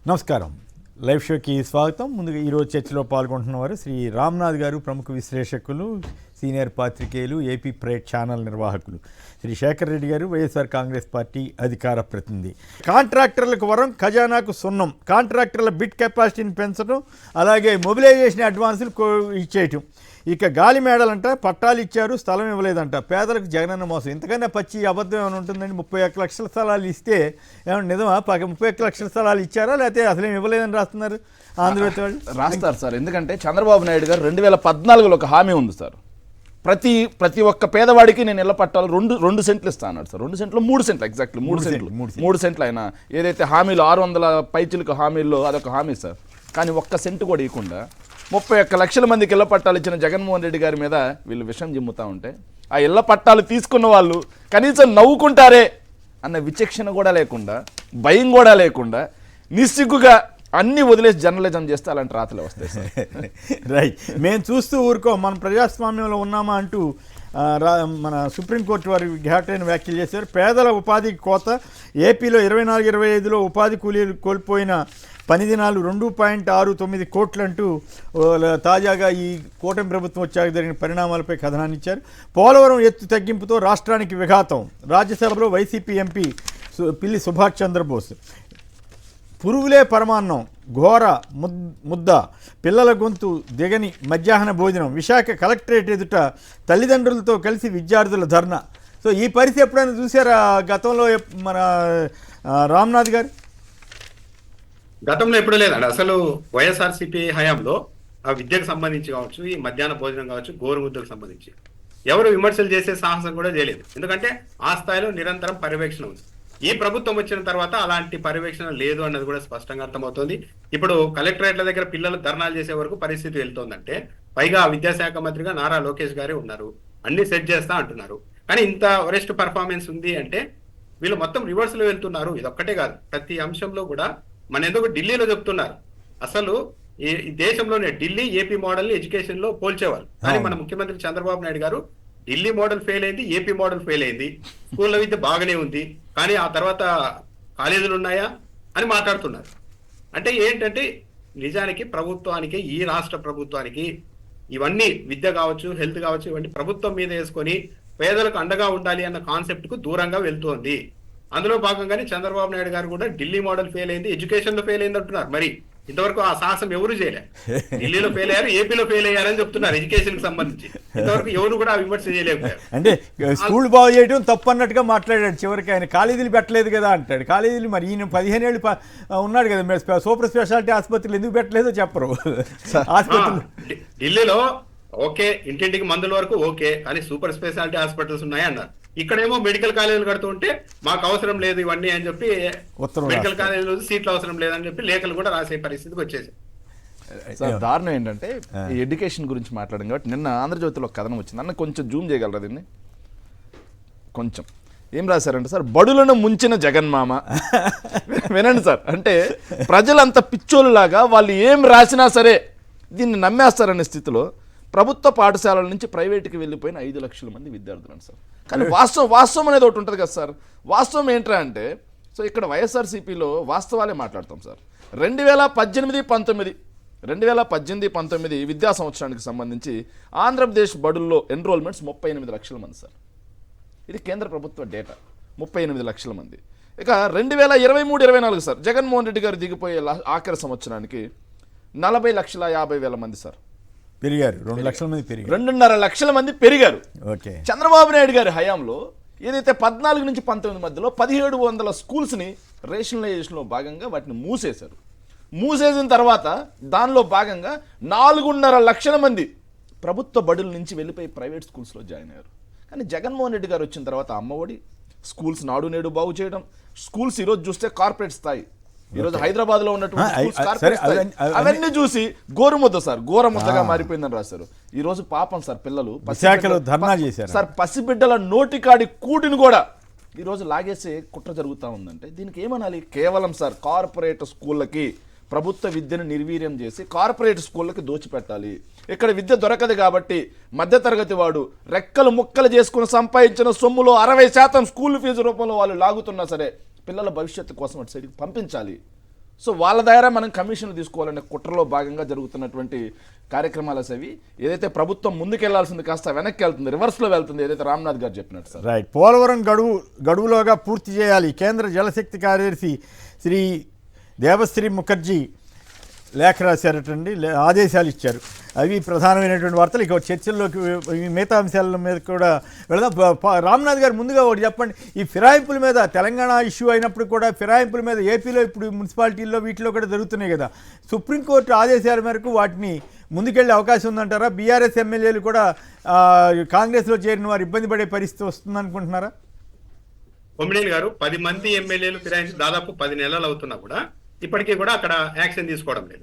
నమస్కారం. లైవ్ షోకి స్వాగతం. ముందుగా ఈరోజు చర్చలో పాల్గొంటున్నవారు శ్రీ రామ్నాథ్ గారు, ప్రముఖ విశ్లేషకులు, సీనియర్ పాత్రికేయులు, ఏపీ ప్రైడ్ ఛానల్ నిర్వాహకులు. శ్రీ శేఖర్ రెడ్డి గారు, వైఎస్ఆర్ కాంగ్రెస్ పార్టీ అధికార ప్రతినిధి. కాంట్రాక్టర్లకు వరం, ఖజానాకు సున్నం. కాంట్రాక్టర్ల బిడ్ కెపాసిటీని పెంచడం, అలాగే మొబిలైజేషన్ అడ్వాన్సులు ఇచ్చేయటం. ఇక గాలి మేడలంట, పట్టాలు ఇచ్చారు, స్థలం ఇవ్వలేదంట. పేదలకు జగనన్న మోసం. ఇంతకన్నా పచ్చి అబద్ధం ఏమైనా ఉంటుందండి? 31 లక్షల స్థలాలు ఇస్తే ఏమన్నా నిజమా? 31 లక్షల స్థలాలు ఇచ్చారా, లేకపోతే అసలేం ఇవ్వలేదని రాస్తున్నారు ఆంధ్రజ్యోతి వాళ్ళు? రాస్తారు సార్. ఎందుకంటే చంద్రబాబు నాయుడు గారు 2014లో ఒక హామీ ఉంది సార్. ప్రతి ఒక్క పేదవాడికి నేను ఇళ్ల పట్టాలు రెండు సెంట్లు ఇస్తా అన్నాడు సార్. 2 సెంట్లు 3 సెంట్లు, ఎగ్జాక్ట్లీ 3 సెంట్లు ఆయన ఏదైతే హామీలు 600 పైచిలకు హామీల్లో అదొక హామీ సార్. కానీ ఒక్క సెంటు కూడా ఇవ్వకుండా 31 లక్షల మందికి ఇళ్ల పట్టాలు ఇచ్చిన జగన్మోహన్ రెడ్డి గారి మీద వీళ్ళు విషం జిమ్ముతా ఉంటే, ఆ ఇళ్ల పట్టాలు తీసుకున్న వాళ్ళు కనీసం నవ్వుకుంటారే అన్న విచక్షణ కూడా లేకుండా, భయం కూడా లేకుండా, నిస్సిగ్గుగా అన్నీ వదిలేసి జర్నలిజం చేస్తే అలాంటి రాతలే వస్తాయి సార్. రైట్. మేము చూస్తూ ఊరుకో, మనం ప్రజాస్వామ్యంలో ఉన్నామా అంటూ మన సుప్రీంకోర్టు వారు ఘాటైన వ్యాఖ్యలు చేశారు. పేదల ఉపాధికి కోత. ఏపీలో 24-25లో ఉపాధి కూలీలు కోల్పోయిన పని దినాలు 2.69 కోట్లంటూ తాజాగా ఈ కూటమి ప్రభుత్వం వచ్చాక జరిగిన పరిణామాలపై కథనాన్ని ఇచ్చారు. పోలవరం ఎత్తు తగ్గింపుతో రాష్ట్రానికి విఘాతం. రాజ్యసభలో వైసీపీ ఎంపీ పిల్లి సుభాష్ చంద్రబోస్. పురుగులే పరమాన్నం, ఘోర ముద్ద, పిల్లల గొంతు దిగని మధ్యాహ్న భోజనం. విశాఖ కలెక్టరేట్ ఎదుట తల్లిదండ్రులతో కలిసి విద్యార్థుల ధర్నా. సో ఈ పరిస్థితి ఎప్పుడైనా చూసారా గతంలో మన రామ్నాథ్ గారు? గతంలో ఎప్పుడు లేదండి. అసలు వైఎస్ఆర్సీపీ హయాంలో ఆ విద్యకు సంబంధించి కావచ్చు, ఈ మధ్యాహ్న భోజనం కావచ్చు, గోరుముద్దకు సంబంధించి ఎవరు విమర్శలు చేసే సాహసం కూడా చేయలేదు. ఎందుకంటే ఆ స్థాయిలో నిరంతరం పర్యవేక్షణ ఉంది. ఈ ప్రభుత్వం వచ్చిన తర్వాత అలాంటి పర్యవేక్షణ లేదు అన్నది కూడా స్పష్టంగా అర్థమవుతోంది. ఇప్పుడు కలెక్టరేట్ల దగ్గర పిల్లలు ధర్నాలు చేసే వరకు పరిస్థితి వెళ్తోందంటే, పైగా విద్యాశాఖ మంత్రిగా నారా లోకేష్ గారే ఉన్నారు, అన్ని సెట్ చేస్తా అంటున్నారు. కానీ ఇంత వరెస్ట్ పర్ఫార్మెన్స్ ఉంది అంటే వీళ్ళు మొత్తం రివర్స్ లో వెళ్తున్నారు. ఇదొక్కటే కాదు, ప్రతి అంశంలో కూడా మన ఎందుకు ఢిల్లీలో చెప్తున్నారు. అసలు ఈ దేశంలోనే ఢిల్లీ ఏపీ మోడల్ ని ఎడ్యుకేషన్ లో పోల్చేవారు. కానీ మన ముఖ్యమంత్రి చంద్రబాబు నాయుడు గారు ఢిల్లీ మోడల్ ఫెయిల్ అయింది, ఏపీ మోడల్ ఫెయిల్ అయింది, స్కూళ్ళ విద్య బాగానే ఉంది, కానీ ఆ తర్వాత కాలేజీలు ఉన్నాయా అని మాట్లాడుతున్నారు. అంటే ఏంటంటే నిజానికి ప్రభుత్వానికి, ఈ రాష్ట్ర ప్రభుత్వానికి ఇవన్నీ విద్య కావచ్చు, హెల్త్ కావచ్చు, ఇవన్నీ ప్రభుత్వం మీద వేసుకొని పేదలకు అండగా ఉండాలి అన్న కాన్సెప్ట్ కు దూరంగా వెళ్తోంది. అందులో భాగంగానే చంద్రబాబు నాయుడు గారు కూడా ఢిల్లీ మోడల్ ఫెయిల్ అయింది, ఎడ్యుకేషన్ లో ఫెయిల్ అయింది అంటున్నారు. మరి ఇంతవరకు ఆ సాహసం ఎవరు చేయలే. ఢిల్లీలో ఫెయిల్ అయ్యారు, ఏపీలో ఫెయిల్ అయ్యారని చెప్తున్నారు ఎడ్యుకేషన్ కి సంబంధించి. ఇంతవరకు ఎవరు కూడా విమర్శ చేయలేకపోయారు. అంటే స్కూల్ బాగు చేయడం తప్పు అన్నట్టుగా మాట్లాడాడు. చివరికి ఆయన కాలేజీలు పెట్టలేదు కదా అంటాడు. కాలేజీలు మరి ఈయన 15 ఏళ్ళు ఉన్నాడు కదా, సూపర్ స్పెషాలిటీ ఆసుపత్రులు ఎందుకు పెట్టలేదో చెప్పరు. ఆసుపత్రులు ఢిల్లీలో ఓకే, ఇంటింటికి మందుల వరకు ఓకే, కానీ సూపర్ స్పెషాలిటీ హాస్పిటల్స్ ఉన్నాయి అన్నారు. ఇక్కడేమో మెడికల్ కాలేజీలు కడుతుంటే మాకు అవసరం లేదు ఇవన్నీ అని చెప్పి, మెడికల్ కాలేజీలో సీట్లు అవసరం లేదని చెప్పి లేఖలు కూడా రాసే పరిస్థితికి వచ్చేసి. దారుణం ఏంటంటే ఈ ఎడ్యుకేషన్ గురించి మాట్లాడడం కాబట్టి నిన్న ఆంధ్రజ్యోతిలో ఒక కథనం వచ్చింది. అన్న కొంచెం జూమ్ చేయగలరా దీన్ని? కొంచెం ఏం రాశారంటే సార్, బడులను ముంచిన జగన్మామ. వినండి సార్. అంటే ప్రజలంత పిచ్చోళ్ళలాగా వాళ్ళు ఏం రాసినా సరే దీన్ని నమ్మేస్తారనే స్థితిలో ప్రభుత్వ పాఠశాలల నుంచి ప్రైవేట్కి వెళ్ళిపోయిన 5 లక్షల మంది విద్యార్థులు సార్. కానీ వాస్తవం అనేది ఒకటి ఉంటుంది కదా సార్. వాస్తవం ఏంట్రా అంటే, సో ఇక్కడ వైఎస్ఆర్సీపీలో వాస్తవాలే మాట్లాడతాం సార్. 2018-19 విద్యా సంవత్సరానికి సంబంధించి ఆంధ్రప్రదేశ్ బడుల్లో ఎన్రోల్మెంట్స్ 38 లక్షల మంది సార్. ఇది కేంద్ర ప్రభుత్వ డేటా. 38 లక్షల మంది. ఇక 2023-24 సార్, జగన్మోహన్ రెడ్డి గారు దిగిపోయే ఆఖరి సంవత్సరానికి 40,50,000 మంది సార్ పెరిగారు. 2 లక్షల మంది పెరిగారు. 2.5 లక్షల మంది పెరిగారు. ఓకే. చంద్రబాబు నాయుడు గారి హయాంలో ఏదైతే 14 నుంచి 19 మధ్యలో 1700 స్కూల్స్ని రేషనలైజేషన్లో భాగంగా వాటిని మూసేశారు. మూసేసిన తర్వాత దానిలో భాగంగా 4.5 లక్షల మంది ప్రభుత్వ బడుల నుంచి వెళ్ళిపోయి ప్రైవేట్ స్కూల్స్లో జాయిన్ అయ్యారు. కానీ జగన్మోహన్ రెడ్డి గారు వచ్చిన తర్వాత అమ్మఒడి, స్కూల్స్ నాడు నేడు బాగు చేయడం, స్కూల్స్ ఈరోజు చూస్తే కార్పొరేట్ స్థాయి. ఈరోజు హైదరాబాద్ లో ఉన్నటువంటి అవన్నీ చూసి గోరుముద్ద సార్, ఘోరముద్దగా మారిపోయిందని రాశారు. ఈ రోజు పాపం సార్ పిల్లలు ధర్నా చేశారు సార్. పసిబిడ్డల నోటికాడి కూటిని కూడా ఈ రోజు లాగేసే కుట్ర జరుగుతూ ఉందంటే దీనికి ఏమనాలి? కేవలం సార్ కార్పొరేట్ స్కూళ్ళకి ప్రభుత్వ విద్యను నిర్వీర్యం చేసి కార్పొరేట్ స్కూళ్ళకి దోచిపెట్టాలి. ఇక్కడ విద్య దొరకదు కాబట్టి మధ్యతరగతి వాడు రెక్కలు ముక్కలు చేసుకుని సంపాదించిన సొమ్ములో 60% స్కూల్ ఫీజు రూపంలో వాళ్ళు లాగుతున్నా సరే పిల్లల భవిష్యత్తు కోసం అటు సైడ్కి పంపించాలి. సో వాళ్ళ ద్వారా మనం కమిషన్లు తీసుకోవాలనే కుట్రలో భాగంగా జరుగుతున్నటువంటి కార్యక్రమాలు అవి. ఏదైతే ప్రభుత్వం ముందుకెళ్లాల్సింది కాస్త వెనక్కి వెళ్తుంది, రివర్స్లో వెళ్తుంది, ఏదైతే రామ్నాథ్ గారు చెప్పినట్టు సార్. రైట్. పోలవరం గడువులోగా పూర్తి చేయాలి. కేంద్ర జలశక్తి కార్యదర్శి శ్రీ దేవశ్రీ ముఖర్జీ లేఖ రాశారటండి, ఆదేశాలు ఇచ్చారు. అవి ప్రధానమైనటువంటి వార్తలు. ఇక చర్చల్లోకి మిగతా అంశాల మీద కూడా వెళదాం. రామ్నాథ్ గారు ముందుగా ఒకటి చెప్పండి, ఈ ఫిరాయింపుల మీద తెలంగాణ ఇష్యూ అయినప్పుడు కూడా ఫిరాయింపుల మీద ఏపీలో ఇప్పుడు మున్సిపాలిటీల్లో వీటిలో కూడా జరుగుతున్నాయి కదా, సుప్రీంకోర్టు ఆదేశాల మేరకు వాటిని ముందుకెళ్లే అవకాశం ఉందంటారా? బీఆర్ఎస్ ఎమ్మెల్యేలు కూడా కాంగ్రెస్లో చేరిన వారు ఇబ్బంది పడే పరిస్థితి వస్తుందనుకుంటున్నారా? కొమ్మినేని గారు 10 మంది ఎమ్మెల్యేలు ఫిరాయించి దాదాపు 10 నెలలు అవుతున్నా కూడా ఇప్పటికీ కూడా అక్కడ యాక్షన్ తీసుకోవడం లేదు.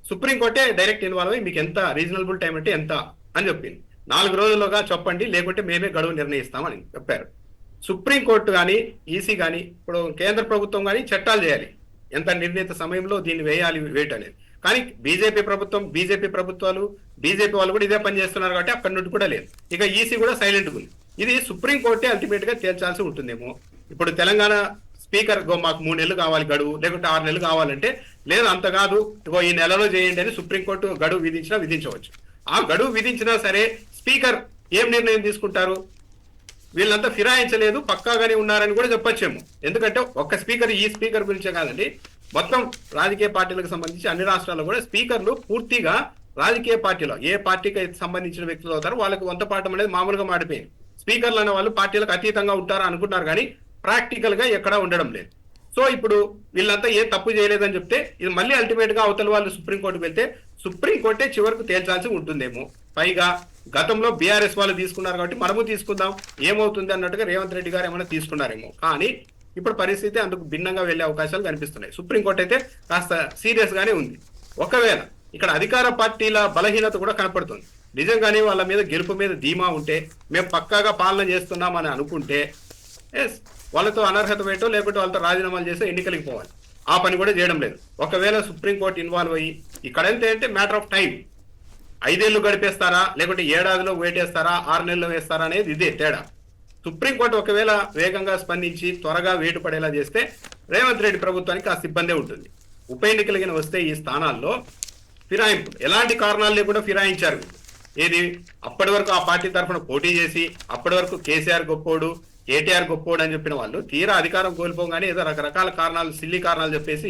సుప్రీంకోర్టే డైరెక్ట్ ఇన్వాల్వ్ అయ్యి మీకు ఎంత రీజనబుల్ టైం అంటే ఎంత అని చెప్పింది. 4 రోజుల్లోగా చెప్పండి, లేకుంటే మేమే గడువు నిర్ణయిస్తామని చెప్పారు. సుప్రీంకోర్టు కానీ ఈసీ కానీ ఇప్పుడు కేంద్ర ప్రభుత్వం కానీ చట్టాలు చేయాలి, ఎంత నిర్ణీత సమయంలో దీన్ని వేయాలి వేట్ అనేది. కానీ బీజేపీ ప్రభుత్వాలు బీజేపీ వాళ్ళు కూడా ఇదే పని చేస్తున్నారు కాబట్టి అక్కడి నుండి కూడా లేదు. ఇక ఈసీ కూడా సైలెంట్ ఉంది. ఇది సుప్రీంకోర్టే అల్టిమేట్ గా తేల్చాల్సి ఉంటుందేమో. ఇప్పుడు తెలంగాణ స్పీకర్ మాకు 3 నెలలు కావాలి గడువు, లేకుంటే 6 నెలలు కావాలంటే లేదు అంత కాదు, ఇగో ఈ నెలలో చేయండి అని సుప్రీంకోర్టు గడువు విధించవచ్చు. ఆ గడువు విధించినా సరే స్పీకర్ ఏం నిర్ణయం తీసుకుంటారు? వీళ్ళంతా ఫిరాయించలేదు, పక్కాగానే ఉన్నారని కూడా చెప్పొచ్చేమో. ఎందుకంటే ఒక్క స్పీకర్, ఈ స్పీకర్ గురించే కాదండి, మొత్తం రాజకీయ పార్టీలకు సంబంధించి అన్ని రాష్ట్రాల్లో కూడా స్పీకర్లు పూర్తిగా రాజకీయ పార్టీలో ఏ పార్టీకి సంబంధించిన వ్యక్తులు అవుతారో వాళ్ళకి వంతపాఠం అనేది మామూలుగా మాడిపోయింది. స్పీకర్లు అనే వాళ్ళు పార్టీలకు అతీతంగా ఉంటారా అనుకుంటున్నారు కానీ ప్రాక్టికల్ గా ఎక్కడా ఉండడం లేదు. సో ఇప్పుడు వీళ్ళంతా ఏ తప్పు చేయలేదని చెప్తే ఇది మళ్ళీ అల్టిమేట్ గా అవతల వాళ్ళు సుప్రీంకోర్టుకు వెళ్తే సుప్రీంకోర్టే చివరకు తేల్చాల్సి ఉంటుందేమో. పైగా గతంలో బీఆర్ఎస్ వాళ్ళు తీసుకున్నారు కాబట్టి మనము తీసుకుందాం ఏమవుతుంది అన్నట్టుగా రేవంత్ రెడ్డి గారు ఏమైనా తీసుకున్నారేమో. కానీ ఇప్పుడు పరిస్థితి అందుకు భిన్నంగా వెళ్లే అవకాశాలు కనిపిస్తున్నాయి. సుప్రీంకోర్టు అయితే కాస్త సీరియస్ గానే ఉంది. ఒకవేళ ఇక్కడ అధికార పార్టీల బలహీనత కూడా కనపడుతుంది. నిజంగానే వాళ్ళ మీద గెలుపు మీద ధీమా ఉంటే, మేము పక్కాగా పాలన చేస్తున్నామని అనుకుంటే వాళ్ళతో అనర్హత వేయటం, లేకుంటే వాళ్ళతో రాజీనామాలు చేస్తే ఎన్నికలకు పోవాలి. ఆ పని కూడా చేయడం లేదు. ఒకవేళ సుప్రీంకోర్టు ఇన్వాల్వ్ అయ్యి ఇక్కడ అంటే మ్యాటర్ ఆఫ్ టైం, 5 ఏళ్ళు గడిపేస్తారా, లేకుంటే ఏడాదిలో వేటేస్తారా, 6 నెలలు వేస్తారా అనేది ఇదే తేడా. సుప్రీంకోర్టు ఒకవేళ వేగంగా స్పందించి త్వరగా వేటు పడేలా చేస్తే రేవంత్ రెడ్డి ప్రభుత్వానికి ఆ సిబ్బందే ఉంటుంది. ఉప ఎన్నికలగిన వస్తే ఈ స్థానాల్లో ఫిరాయింపులు ఎలాంటి కారణాలు లేకుండా ఫిరాయించారు. ఏది అప్పటి వరకు ఆ పార్టీ తరఫున పోటీ చేసి అప్పటి వరకు కేసీఆర్ గొప్పోడు, కేటీఆర్ గొప్పోడు అని చెప్పిన వాళ్ళు తీరా అధికారం కోల్పోగానే ఏదో రకరకాల కారణాలు, సిల్లీ కారణాలు చెప్పేసి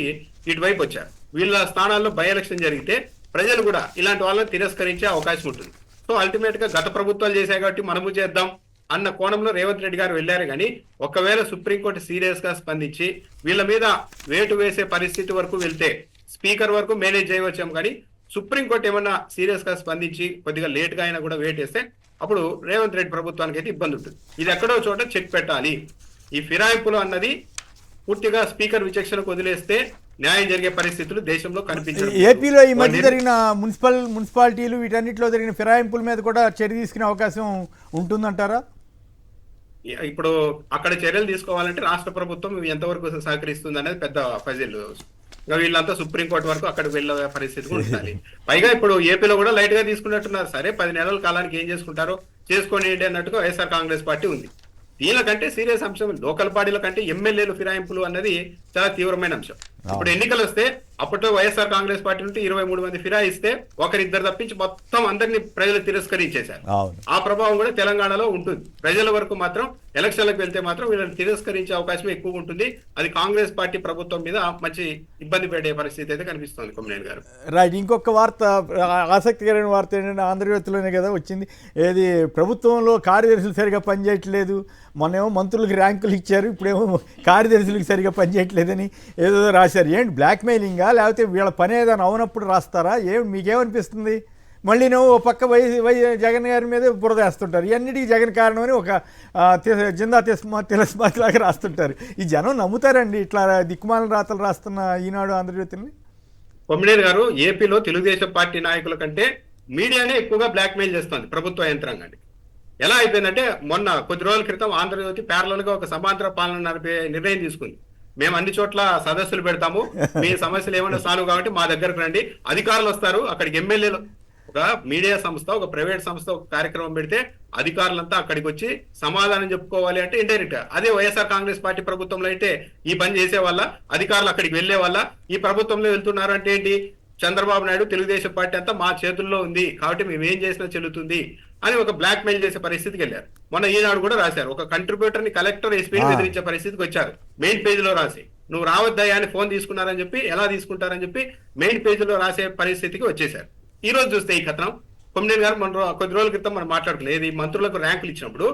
ఇటువైపు వచ్చారు. వీళ్ళ స్థానాల్లో బై ఎలక్షన్ జరిగితే ప్రజలు కూడా ఇలాంటి వాళ్ళని తిరస్కరించే అవకాశం ఉంటుంది. సో అల్టిమేట్ గా గత ప్రభుత్వాలు చేశాయి కాబట్టి మనము చేద్దాం అన్న కోణంలో రేవంత్ రెడ్డి గారు వెళ్లారు. కానీ ఒకవేళ సుప్రీంకోర్టు సీరియస్ గా స్పందించి వీళ్ళ మీద వేటు వేసే పరిస్థితి వరకు వెళ్తే స్పీకర్ వరకు మేనేజ్ చేయవచ్చాము. కానీ సుప్రీంకోర్టు ఏమన్నా సీరియస్ గా స్పందించి కొద్దిగా లేట్ గా అయినా కూడా వేట్ వేస్తే అప్పుడు రేవంత్ రెడ్డి ప్రభుత్వానికి అయితే ఇబ్బంది ఉంటుంది. ఇది ఎక్కడో చోట చెక్ పెట్టాలి. ఈ ఫిరాయింపులు అన్నది పూర్తిగా స్పీకర్ విచక్షణకు వదిలేస్తే న్యాయం జరిగే పరిస్థితులు దేశంలో కనిపించదు. ఏపీలో ఈ మధ్య జరిగిన మున్సిపాలిటీలు వీటన్నిటిలో జరిగిన ఫిరాయింపుల మీద కూడా చర్య తీసుకునే అవకాశం ఉంటుందంటారా? ఇప్పుడు అక్కడ చర్యలు తీసుకోవాలంటే రాష్ట్ర ప్రభుత్వం ఎంతవరకు సహకరిస్తుంది అనేది పెద్ద ఫజిల్. వీళ్ళంతా సుప్రీంకోర్టు వరకు అక్కడికి వెళ్ళే పరిస్థితి కూడా ఉండాలి. పైగా ఇప్పుడు ఏపీలో కూడా లైట్ గా తీసుకున్నట్టున్నారు. సరే 10 నెలల కాలానికి ఏం చేసుకుంటారో చేసుకోండి అన్నట్టుగా వైఎస్ఆర్ కాంగ్రెస్ పార్టీ ఉంది. దీనికంటే సీరియస్ అంశం లోకల్ పార్టీల కంటే ఎమ్మెల్యేలు ఫిరాయింపులు అన్నది చాలా తీవ్రమైన అంశం. ఇప్పుడు ఎన్నికలు వస్తే అప్పట్లో వైఎస్ఆర్ కాంగ్రెస్ పార్టీ నుండి 23 మంది ఫిరాయిస్తే ఒకరిద్దరు తప్పించి మొత్తం అందరినీ ప్రజలు తిరస్కరించేశారు. ఆ ప్రభావం కూడా తెలంగాణలో ఉంటుంది. ప్రజల వరకు మాత్రం ఎలక్షన్లకు వెళ్తే మాత్రం వీళ్ళని తిరస్కరించే అవకాశం ఎక్కువ ఉంటుంది. అది కాంగ్రెస్ పార్టీ ప్రభుత్వం మీద మంచి ఇబ్బంది పెట్టే పరిస్థితి అయితే కనిపిస్తుంది. కొమ్మినేని గారు రైట్. ఇంకొక వార్త, ఆసక్తికరమైన వార్త ఏంటంటే ఆంధ్రజ్యోతిలోనే కదా వచ్చింది, ఏది ప్రభుత్వంలో కార్యదర్శులు సరిగా పనిచేయట్లేదు, మొన్నేమో మంత్రులకు ర్యాంకులు ఇచ్చారు, ఇప్పుడేమో కార్యదర్శులకు సరిగా పనిచేయట్లేదని ఏదో రాశారు. ఏంటి బ్లాక్మెయిలింగా, లేకపోతే వీళ్ళ పని ఏదైనా అవునప్పుడు రాస్తారా? మీకేమనిపిస్తుంది? మళ్ళీ నువ్వు ఓ పక్క జగన్ గారి మీద బురదేస్తుంటారు. ఇవన్నిటికీ జగన్ కారణమని ఒక జిందా తిలస్మాత్ లాగా రాస్తుంటారు. ఈ జనం నమ్ముతారండి ఇట్లా దిక్కుమాల రాతలు రాస్తున్న ఈనాడు ఆంధ్రజ్యోతిని? కొమ్మినేని గారు, ఏపీలో తెలుగుదేశం పార్టీ నాయకుల కంటే మీడియానే ఎక్కువగా బ్లాక్మెయిల్ చేస్తుంది ప్రభుత్వ యంత్రాంగాన్ని. ఎలా అయిపోయిందంటే మొన్న కొద్ది రోజుల క్రితం ఆంధ్రజ్యోతి ప్యారలల్ గా ఒక సమాంతర పాలన నడిపే నిర్ణయం తీసుకుంది. మేము అన్ని చోట్ల సదస్సులు పెడతాము, మీ సమస్యలు ఏమైనా సాల్వ్ కాబట్టి మా దగ్గరకు రండి, అధికారులు వస్తారు, అక్కడికి ఎమ్మెల్యేలు ఒక ఒక మీడియా సంస్థ, ఒక ప్రైవేట్ సంస్థ ఒక కార్యక్రమం పెడితే అధికారులంతా అక్కడికి వచ్చి సమాధానం చెప్పుకోవాలి అంటే ఇండైరెక్ట్. అదే వైఎస్ఆర్ కాంగ్రెస్ పార్టీ ప్రభుత్వంలో అయితే ఈ పని చేసే వాళ్ళ అధికారులు అక్కడికి వెళ్లే వాళ్ళ, ఈ ప్రభుత్వంలో వెళ్తున్నారు అంటే ఏంటి, చంద్రబాబు నాయుడు తెలుగుదేశం పార్టీ అంతా మా చేతుల్లో ఉంది కాబట్టి మేము ఏం చేసినా చెల్లుతుంది అని ఒక బ్లాక్ మెయిల్ చేసే పరిస్థితికి వెళ్ళారు. మొన్న ఈనాడు కూడా రాశారు, ఒక కంట్రిబ్యూటర్ ని కలెక్టర్ ఎస్పీని బెదిరించే పరిస్థితికి వచ్చారు. మెయిన్ పేజ్ లో రాసి నువ్వు రావద్దయ్యా అని ఫోన్ తీసుకున్నారని చెప్పి, ఎలా తీసుకుంటారని చెప్పి మెయిన్ పేజ్ లో రాసే పరిస్థితికి వచ్చేసారు. ఈ రోజు చూస్తే ఈ కథనం కొమ్మినేని గారు మన కొద్ది రోజుల క్రితం మనం మాట్లాడుకోలేదు, ఈ మంత్రులకు ర్యాంకులు ఇచ్చినప్పుడు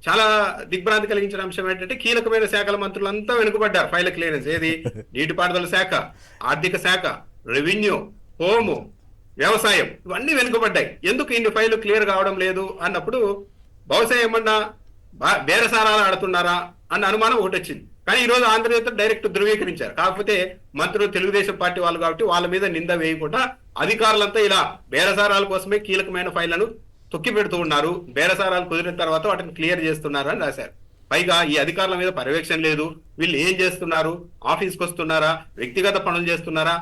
చాలా దిగ్భ్రాంతి కలిగించిన అంశం ఏంటంటే కీలకమైన శాఖల మంత్రులంతా వెనుకబడ్డారు ఫైల్ క్లియరెన్స్. ఏది, నీటిపారుదల శాఖ, ఆర్థిక శాఖ, రెవెన్యూ, హోము, వ్యవసాయం, ఇవన్నీ వెనుకబడ్డాయి. ఎందుకు ఇన్ని ఫైళ్లు క్లియర్ కావడం లేదు అన్నప్పుడు బహుశా ఏమన్నా బేరసారాలు ఆడుతున్నారా అన్న అనుమానం ఒకటి వచ్చింది. కానీ ఈ రోజు ఆంధ్రజ్యోతి డైరెక్ట్ ధృవీకరించారు. కాకపోతే మంత్రులు తెలుగుదేశం పార్టీ వాళ్ళు కాబట్టి వాళ్ళ మీద నింద వేయకుండా అధికారులంతా ఇలా బేరసారాల కోసమే కీలకమైన ఫైళ్లను తొక్కి పెడుతూ ఉన్నారు, బేరసారాలు కుదిరిన తర్వాత వాటిని క్లియర్ చేస్తున్నారు అని రాశారు. పైగా ఈ అధికారుల మీద పర్యవేక్షణ లేదు, వీళ్ళు ఏం చేస్తున్నారు, ఆఫీస్కి వస్తున్నారా, వ్యక్తిగత పనులు చేస్తున్నారా,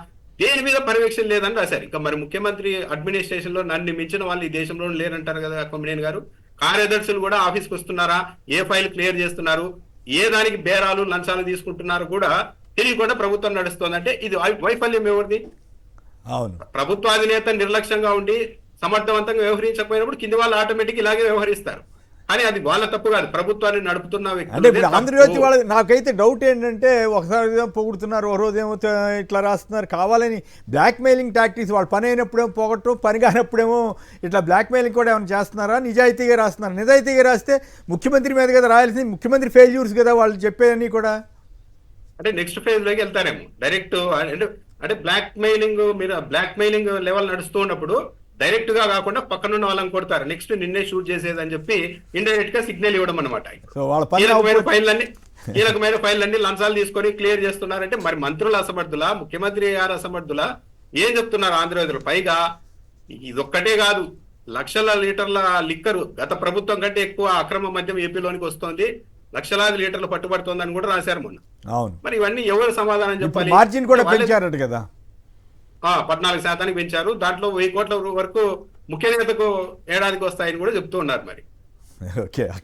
దేని మీద పర్యవేక్షణ లేదని రాశారు. ఇంకా మరి ముఖ్యమంత్రి అడ్మినిస్ట్రేషన్ లో నన్ను మించిన వాళ్ళు ఈ దేశంలో లేరంటారు కదా కొమ్మినేని గారు. కార్యదర్శులు కూడా ఆఫీస్కి వస్తున్నారా, ఏ ఫైల్ క్లియర్ చేస్తున్నారు, ఏ దానికి బేరాలు లంచాలు తీసుకుంటున్నారు కూడా తెలియకుండా ప్రభుత్వం నడుస్తోందంటే ఇది వైఫల్యం ఎవరిది? ప్రభుత్వ అధినేత నిర్లక్ష్యంగా ఉండి సమర్థవంతంగా వ్యవహరించకపోయినప్పుడు కింది వాళ్ళు ఆటోమేటిక్ ఇలాగే వ్యవహరిస్తారు. కానీ అది వాళ్ళ తప్పు కాదు, ప్రభుత్వాన్ని నడుపుతున్న అంటే ఇప్పుడు ఆంధ్రజ్యోతి వాళ్ళ నాకైతే డౌట్ ఏంటంటే ఒకసారి పొగుడుతున్నారు, ఒక రోజు ఏమో ఇట్లా రాస్తున్నారు, కావాలని బ్లాక్ మెయిలింగ్ టాక్టిక్స్. వాళ్ళు పని అయినప్పుడేమో పొగట్టం, పని కానప్పుడేమో ఇట్లా బ్లాక్ మెయిలింగ్ కూడా ఏమైనా చేస్తున్నారా, నిజాయితీగా రాస్తున్నారు? నిజాయితీగా రాస్తే ముఖ్యమంత్రి మీద కదా రాయాల్సింది, ముఖ్యమంత్రి ఫెయిల్యూర్స్ కదా వాళ్ళు చెప్పేవన్నీ కూడా. అంటే నెక్స్ట్ ఫేజ్ లోకి వెళ్తారేమో డైరెక్ట్. అంటే బ్లాక్ మెయిలింగ్, మీరు బ్లాక్ మెయిలింగ్ లెవెల్ నడుస్తూ ఉన్నప్పుడు డైరెక్ట్ గా కాకుండా పక్కనున్న వాళ్ళని కొడతారు, నెక్స్ట్ నిన్నే షూట్ చేసేది అని చెప్పి ఇండైరెక్ట్ గా సిగ్నల్ ఇవ్వడం అనమాట. కీలకమైన ఫైళ్ళన్నీ లంచాలు తీసుకొని క్లియర్ చేస్తున్నారంటే మరి మంత్రుల అసమర్థులా, ముఖ్యమంత్రి గారు అసమర్థులా, ఏం చెప్తున్నారు ఆంధ్రప్రదేశ్? పైగా ఇదొక్కటే కాదు, లక్షల లీటర్ల లిక్కరు గత ప్రభుత్వం కంటే ఎక్కువ అక్రమ మద్యం ఏపీలోనికి వస్తోంది, లక్షలాది లీటర్లు పట్టుబడుతోందని కూడా రాశారు మొన్న. మరి ఇవన్నీ ఎవరు సమాధానం చెప్పాలి? మార్జిన్ కూడా పెంచారట కదా, 14% పెంచారు. దాంట్లో 1000 కోట్ల వరకు ముఖ్య నేతకు ఏడాదికి వస్తాయని కూడా చెప్తూ ఉన్నారు. మరి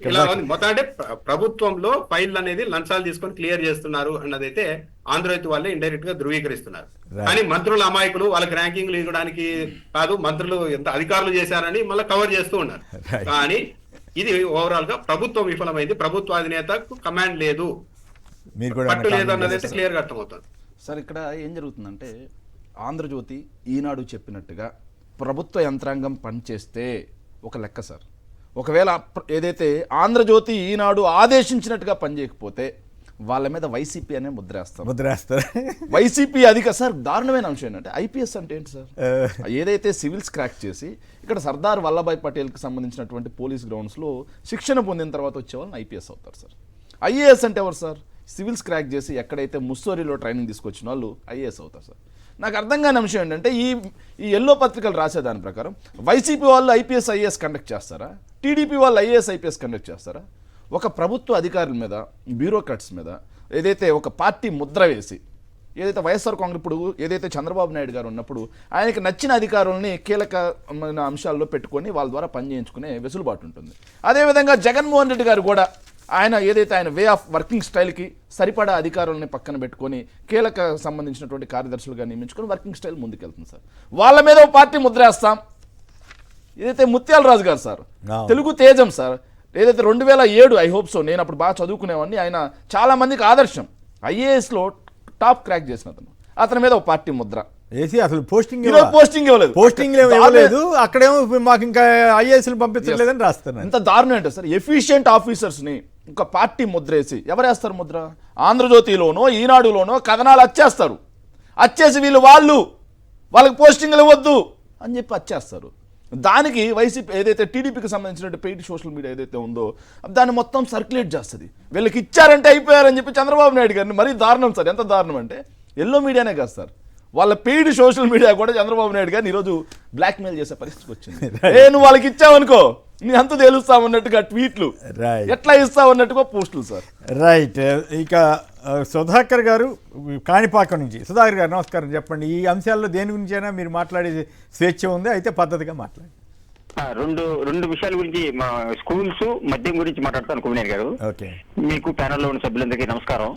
ఇలా ఉంది మొత్తం. అంటే ప్రభుత్వంలో ఫైల్ అనేది లంచాలు తీసుకొని క్లియర్ చేస్తున్నారు అన్నదైతే ఆంధ్రజ్యోతి వాళ్ళే ఇండైరెక్ట్ గా ధృవీకరిస్తున్నారు. కానీ మంత్రుల అమాయకులు, వాళ్ళకి ర్యాంకింగ్లు ఇవ్వడానికి కాదు, మంత్రులు ఎంత అధికారులు చేశారని మళ్ళీ కవర్ చేస్తూ ఉన్నారు. కానీ ఇది ఓవరాల్ గా ప్రభుత్వం విఫలమైంది, ప్రభుత్వ అధినేతకు కమాండ్ లేదు, పట్టు లేదు అన్నదైతే క్లియర్ గా అర్థమవుతుంది. సార్ ఇక్కడ ఏం జరుగుతుందంటే ఆంధ్రజ్యోతి ఈనాడు చెప్పినట్టుగా ప్రభుత్వ యంత్రాంగం పనిచేస్తే ఒక లెక్క సార్. ఒకవేళ ఏదైతే ఆంధ్రజ్యోతి ఈనాడు ఆదేశించినట్టుగా పనిచేయకపోతే వాళ్ళ మీద వైసీపీ అనే ముద్రేస్తారు. వైసీపీ అధిక సార్ దారుణమైన అంశం ఏంటంటే ఐపీఎస్ అంటే ఏంటి సార్? ఏదైతే సివిల్స్ క్రాక్ చేసి ఇక్కడ సర్దార్ వల్లభాయ్ పటేల్కి సంబంధించినటువంటి పోలీస్ గ్రౌండ్స్లో శిక్షణ పొందిన తర్వాత వచ్చే వాళ్ళని ఐపీఎస్ అవుతారు సార్. ఐఏఎస్ అంటే ఎవరు సార్? సివిల్స్ క్రాక్ చేసి ఎక్కడైతే ముస్సోరీలో ట్రైనింగ్ తీసుకొచ్చిన వాళ్ళు ఐఏఎస్ అవుతారు సార్. నాకు అర్థం కాని అంశం ఏంటంటే ఈ ఎల్లో పత్రికలు రాసేదాని ప్రకారం వైసీపీ వాళ్ళు ఐపీఎస్ ఐఏఎస్ కండక్ట్ చేస్తారా, టీడీపీ వాళ్ళు ఐఏఎస్ ఐపీఎస్ కండక్ట్ చేస్తారా? ఒక ప్రభుత్వ అధికారుల మీద, బ్యూరోక్రాట్స్ మీద ఏదైతే ఒక పార్టీ ముద్ర వేసి, ఏదైతే వైఎస్ఆర్ కాంగ్రెస్ ఇప్పుడు ఏదైతే చంద్రబాబు నాయుడు గారు ఉన్నప్పుడు ఆయనకి నచ్చిన అధికారుల్ని కీలకమైన అంశాల్లో పెట్టుకొని వాళ్ళ ద్వారా పనిచేయించుకునే వెసులుబాటు ఉంటుంది. అదేవిధంగా జగన్మోహన్ రెడ్డి గారు కూడా ఆయన ఏదైతే ఆయన వే ఆఫ్ వర్కింగ్ స్టైల్కి సరిపడా అధికారులని పక్కన పెట్టుకొని కీలక సంబంధించినటువంటి కార్యదర్శులుగా నియమించుకొని వర్కింగ్ స్టైల్ ముందుకెళ్తుంది సార్. వాళ్ళ మీద ఒక పార్టీ ముద్ర వేస్తాం. ఏదైతే ముత్యాల రాజు గారు సార్, తెలుగు తేజం సార్, ఏదైతే 2007 ఐ హోప్ సో, నేను అప్పుడు బాగా చదువుకునేవాడిని, ఆయన చాలా మందికి ఆదర్శం, ఐఏఎస్లో టాప్ క్రాక్ చేసిన అతని మీద ఒక పార్టీ ముద్ర ఏసీ అసలు పోస్టింగ్ ఇవ్వలేదు. అక్కడేమో మాకు ఇంకా ఐఏఎస్లు పంపించలేదని రాస్తున్నారు. ఎంత దారుణం ఏంటో సార్, ఎఫిషియెంట్ ఆఫీసర్స్ని ఒక పార్టీ ముద్ర వేసి ఎవరేస్తారు ముద్ర? ఆంధ్రజ్యోతిలోనో ఈనాడులోనో కథనాలు వచ్చేస్తారు, వచ్చేసి వాళ్ళకి పోస్టింగ్లు ఇవ్వద్దు అని చెప్పి వచ్చేస్తారు. దానికి వైసీపీ ఏదైతే టీడీపీకి సంబంధించిన పెయిడ్ సోషల్ మీడియా ఏదైతే ఉందో దాన్ని మొత్తం సర్క్యులేట్ చేస్తుంది. వీళ్ళకి ఇచ్చారంటే అయిపోయారని చెప్పి చంద్రబాబు నాయుడు గారిని మరీ దారుణం సార్. ఎంత దారుణం అంటే ఎల్లో మీడియానే కాదు సార్, వాళ్ళ పెయిడ్ సోషల్ మీడియా కూడా చంద్రబాబు నాయుడు గారిని ఈరోజు బ్లాక్మెయిల్ చేసే పరిస్థితికి వచ్చింది. నువ్వు వాళ్ళకి ఇచ్చావనుకో నీ అంత తేలుస్తామన్నట్టుగా ట్వీట్లు, ఎట్లా ఇస్తామన్నట్టుగా పోస్టులు సార్. రైట్. ఇక సుధాకర్ గారు కాణిపాకం నుంచి. సుధాకర్ గారు నమస్కారం, చెప్పండి. ఈ అంశాల్లో దేని గురించైనా మీరు మాట్లాడే స్వేచ్ఛ ఉంది, అయితే పద్ధతిగా మాట్లాడండి. రెండు విషయాల గురించి, మా స్కూల్స్ మద్యం గురించి మాట్లాడతాను కుమినేని గారు. ఓకే, మీకు ప్యానెల్లో ఉన్న సభ్యులందరికీ నమస్కారం.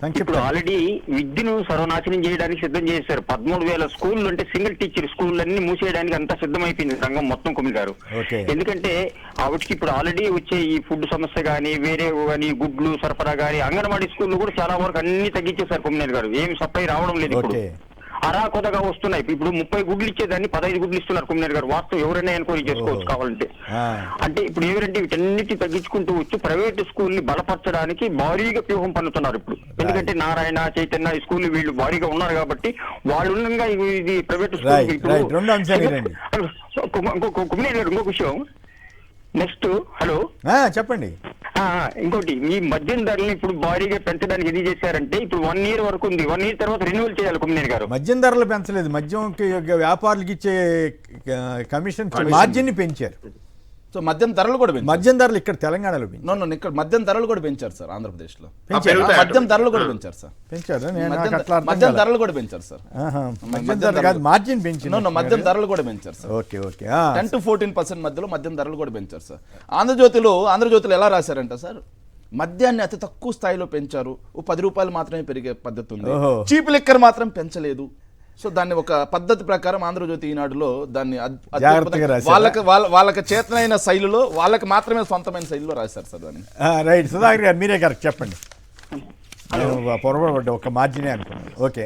ఇప్పుడు సంక్షిప్త. ఆల్రెడీ విద్యను సర్వనాశనం చేయడానికి సిద్ధం చేశారు. 13,000 స్కూళ్ళు అంటే సింగిల్ టీచర్ స్కూల్ అన్ని మూసేయడానికి అంతా సిద్ధమైపోయింది రంగం మొత్తం కుమిని గారు. ఎందుకంటే ఆవిడకి ఇప్పుడు ఆల్రెడీ వచ్చే ఈ ఫుడ్ సమస్య కానీ, వేరే కానీ, గుడ్లు సరఫరా కానీ, అంగన్వాడీ స్కూళ్ళు కూడా చాలా వరకు అన్ని తగ్గించేశారు కుమినేని గారు. ఏమి సప్లై రావడం లేదు. ఇప్పుడు అరాకొదగా వస్తున్నాయి. ఇప్పుడు 30 గుడ్లు ఇచ్చేదాన్ని 15 గుడ్లు ఇస్తున్నారు కుమినేని గారు. వాస్తవం ఎవరైనా ఎన్క్వైరీ చేసుకోవచ్చు కావాలంటే. అంటే ఇప్పుడు ఏమిటంటే వీటన్నిటి తగ్గించుకుంటూ వచ్చి ప్రైవేట్ స్కూల్ ని బలపరచడానికి భారీగా వ్యూహం పన్నుతున్నారు ఇప్పుడు. ఎందుకంటే నారాయణ, చైతన్య ఈ స్కూల్ వీళ్ళు భారీగా ఉన్నారు కాబట్టి వాళ్ళు ఉండగా ఇది ప్రైవేట్ స్కూల్. కుమినేని గారు ఇంకొక విషయం. నెక్స్ట్ హలో చెప్పండి. ఇంకోటి, ఈ మద్యం ధరలు ఇప్పుడు భారీగా పెంచడానికి ఇది చేశారంటే ఇప్పుడు 1 year వరకు ఉంది. 1 year తర్వాత రెన్యువల్ చేయాలి కుమినేని గారు. మద్యం ధరలు పెంచలేదు, మద్యంకి వ్యాపారులకు ఇచ్చే కమిషన్ మార్జిన్ ని పెంచారు. సో మద్యం ధరలు కూడా పెంచారు. మద్యం ధరలు ఇక్కడ తెలంగాణలో పెంచారు. ఇక్కడ మద్యం ధరలు కూడా పెంచారు సార్. ఆంధ్రప్రదేశ్లో మద్యం ధరలు కూడా పెంచారు సార్. పెంచారు. మద్యం ధరలు కూడా పెంచారు సార్. మార్జిన్ పెంచారు. మద్యం ధరలు కూడా పెంచారు సార్. Okay okay. 10 to 14% మధ్యలో మద్యం ధరలు కూడా పెంచారు సార్. ఆంధ్రజ్యోతిలో ఎలా రాశారంట సార్, మద్యాన్ని అతి తక్కువ స్థాయిలో పెంచారు, 10 రూపాయలు మాత్రమే పెరిగే పద్ధతి ఉంది, చీప్ లిక్కర్ మాత్రం పెంచలేదు. సో దాన్ని ఒక పద్ధతి ప్రకారం ఆంధ్రజ్యోతి ఈనాడులో దాన్ని వాళ్ళకి చేతనైన శైలిలో, వాళ్ళకి మాత్రమే సొంతమైన శైలిలో రాశారు సార్ దాన్ని. రైట్. సుధాకర్ గారు మీరే గారు చెప్పండి. పొరపాటు ఒక మార్జినే అనుకున్నాను. ఓకే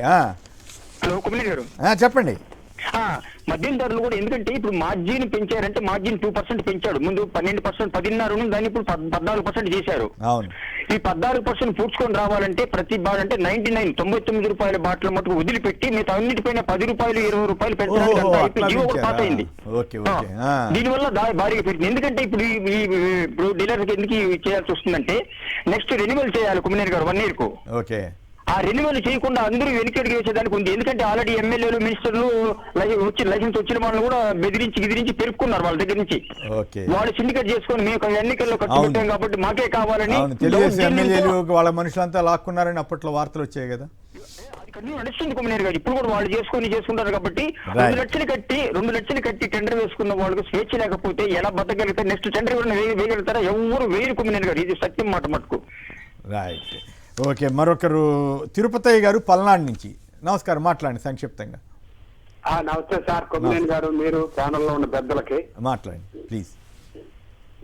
చెప్పండి. మద్యం ధరలు కూడా ఎందుకంటే ఇప్పుడు మార్జిన్ పెంచారంటే మార్జిన్ 2% పెంచాడు. ముందు 12%, 10.5 దాన్ని ఇప్పుడు 14% చేశారు. ఈ 14% పూడ్చుకొని రావాలంటే ప్రతి అంటే 99 రూపాయల బాటిల్ మటుకు వదిలిపెట్టి మిగతా అన్నిటిపైన 10 రూపాయలు 20 రూపాయలు పెంచడానికి జీవో కూడా పాస్ అయింది. దీనివల్ల భారీగా పెట్టింది. ఎందుకంటే ఇప్పుడు డీలర్కి ఎందుకు చేయాల్సి వస్తుందంటే నెక్స్ట్ రెన్యువల్ చేయాలి కుమినేని గారు 1 year కు. ఆ రెన్యువల్ చేయకుండా అందరూ వెనుకడికి వేసేదానికి ఉంది. ఎందుకంటే ఆల్రెడీ ఎమ్మెల్యేలు, మినిస్టర్లు లైసెన్స్ వచ్చిన వాళ్ళు కూడా బెదిరించి పెరుక్కున్నారు వాళ్ళ దగ్గర నుంచి. వాళ్ళు సిండికేట్ చేసుకొని మేము ఎన్నికల్లో ఖర్చు పెట్టాం కాబట్టి మాకే కావాలని వాళ్ళ మనుషులంతా లాక్కున్నారని అప్పట్లో వార్తలు వచ్చాయి కదా. అది నడుస్తుంది కుమినేని గారు. ఇప్పుడు కూడా వాళ్ళు చేసుకుంటారు కాబట్టి 2 లక్షలు కట్టి టెండర్ వేసుకున్న వాళ్ళకి స్వేచ్ఛ లేకపోతే ఎలా బతకగలుగుతారు? నెక్స్ట్ టెండర్ ఎవరైనా వేయగలుగుతారా? ఎవరు వేరు కుమినేని గారు. ఇది సత్యం మాట మటుకు. రైట్. ఓకే, మరొకరు తిరుపతయ్య గారు పల్నాడు నుంచి. నమస్కారం, మాట్లాడండి సంక్షిప్తంగా. నమస్తే సార్ కుమినేని గారు, మీరు ప్యానల్లో ఉన్న పెద్దలకి మాట్లాడండి ప్లీజ్.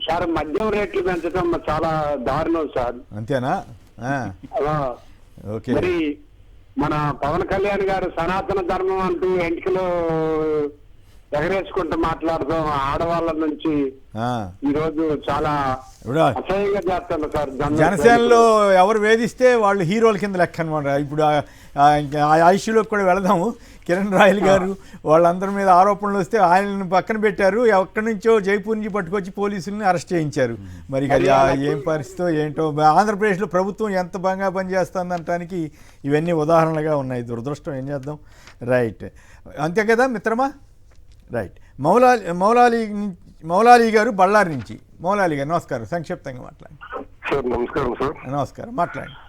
సార్ మద్యం రేట్లు పెంచడం చాలా దారుణం సార్. అంతేనా? ఓకే. మరి మన పవన్ కళ్యాణ్ గారు సనాతన ధర్మం అంటూ ఎంటికలో ఎగరేసుకుంటూ మాట్లాడదాం ఆడవాళ్ళ నుంచి ఈ రోజు చాలా అసహ్యంగా చేస్తున్నారు సార్. జనసేనలో ఎవరు వేధిస్తే వాళ్ళు హీరోల కింద లెక్క అనమాట. ఇప్పుడు ఆ ఇష్యూలోకి కూడా వెళదాము. కిరణ్ రాయల్ గారు వాళ్ళందరి మీద ఆరోపణలు వస్తే ఆయనను పక్కన పెట్టారు. ఎక్కడి నుంచో జైపూర్ నుంచి పట్టుకొచ్చి పోలీసుల్ని అరెస్ట్ చేయించారు. మరి అది ఏం పరిస్థితో ఏంటో. ఆంధ్రప్రదేశ్లో ప్రభుత్వం ఎంత బాగా పనిచేస్తుందనటానికి ఇవన్నీ ఉదాహరణలుగా ఉన్నాయి. దురదృష్టం, ఏం చేద్దాం. రైట్, అంతే కదా మిత్రమా? రైట్. మౌలాలి గారు బళ్ళారి నుంచి. మౌలాలి గారు నమస్కారం, సంక్షిప్తంగా మాట్లాడండి. సార్ నమస్కారం. సార్ నమస్కారం, మాట్లాడండి.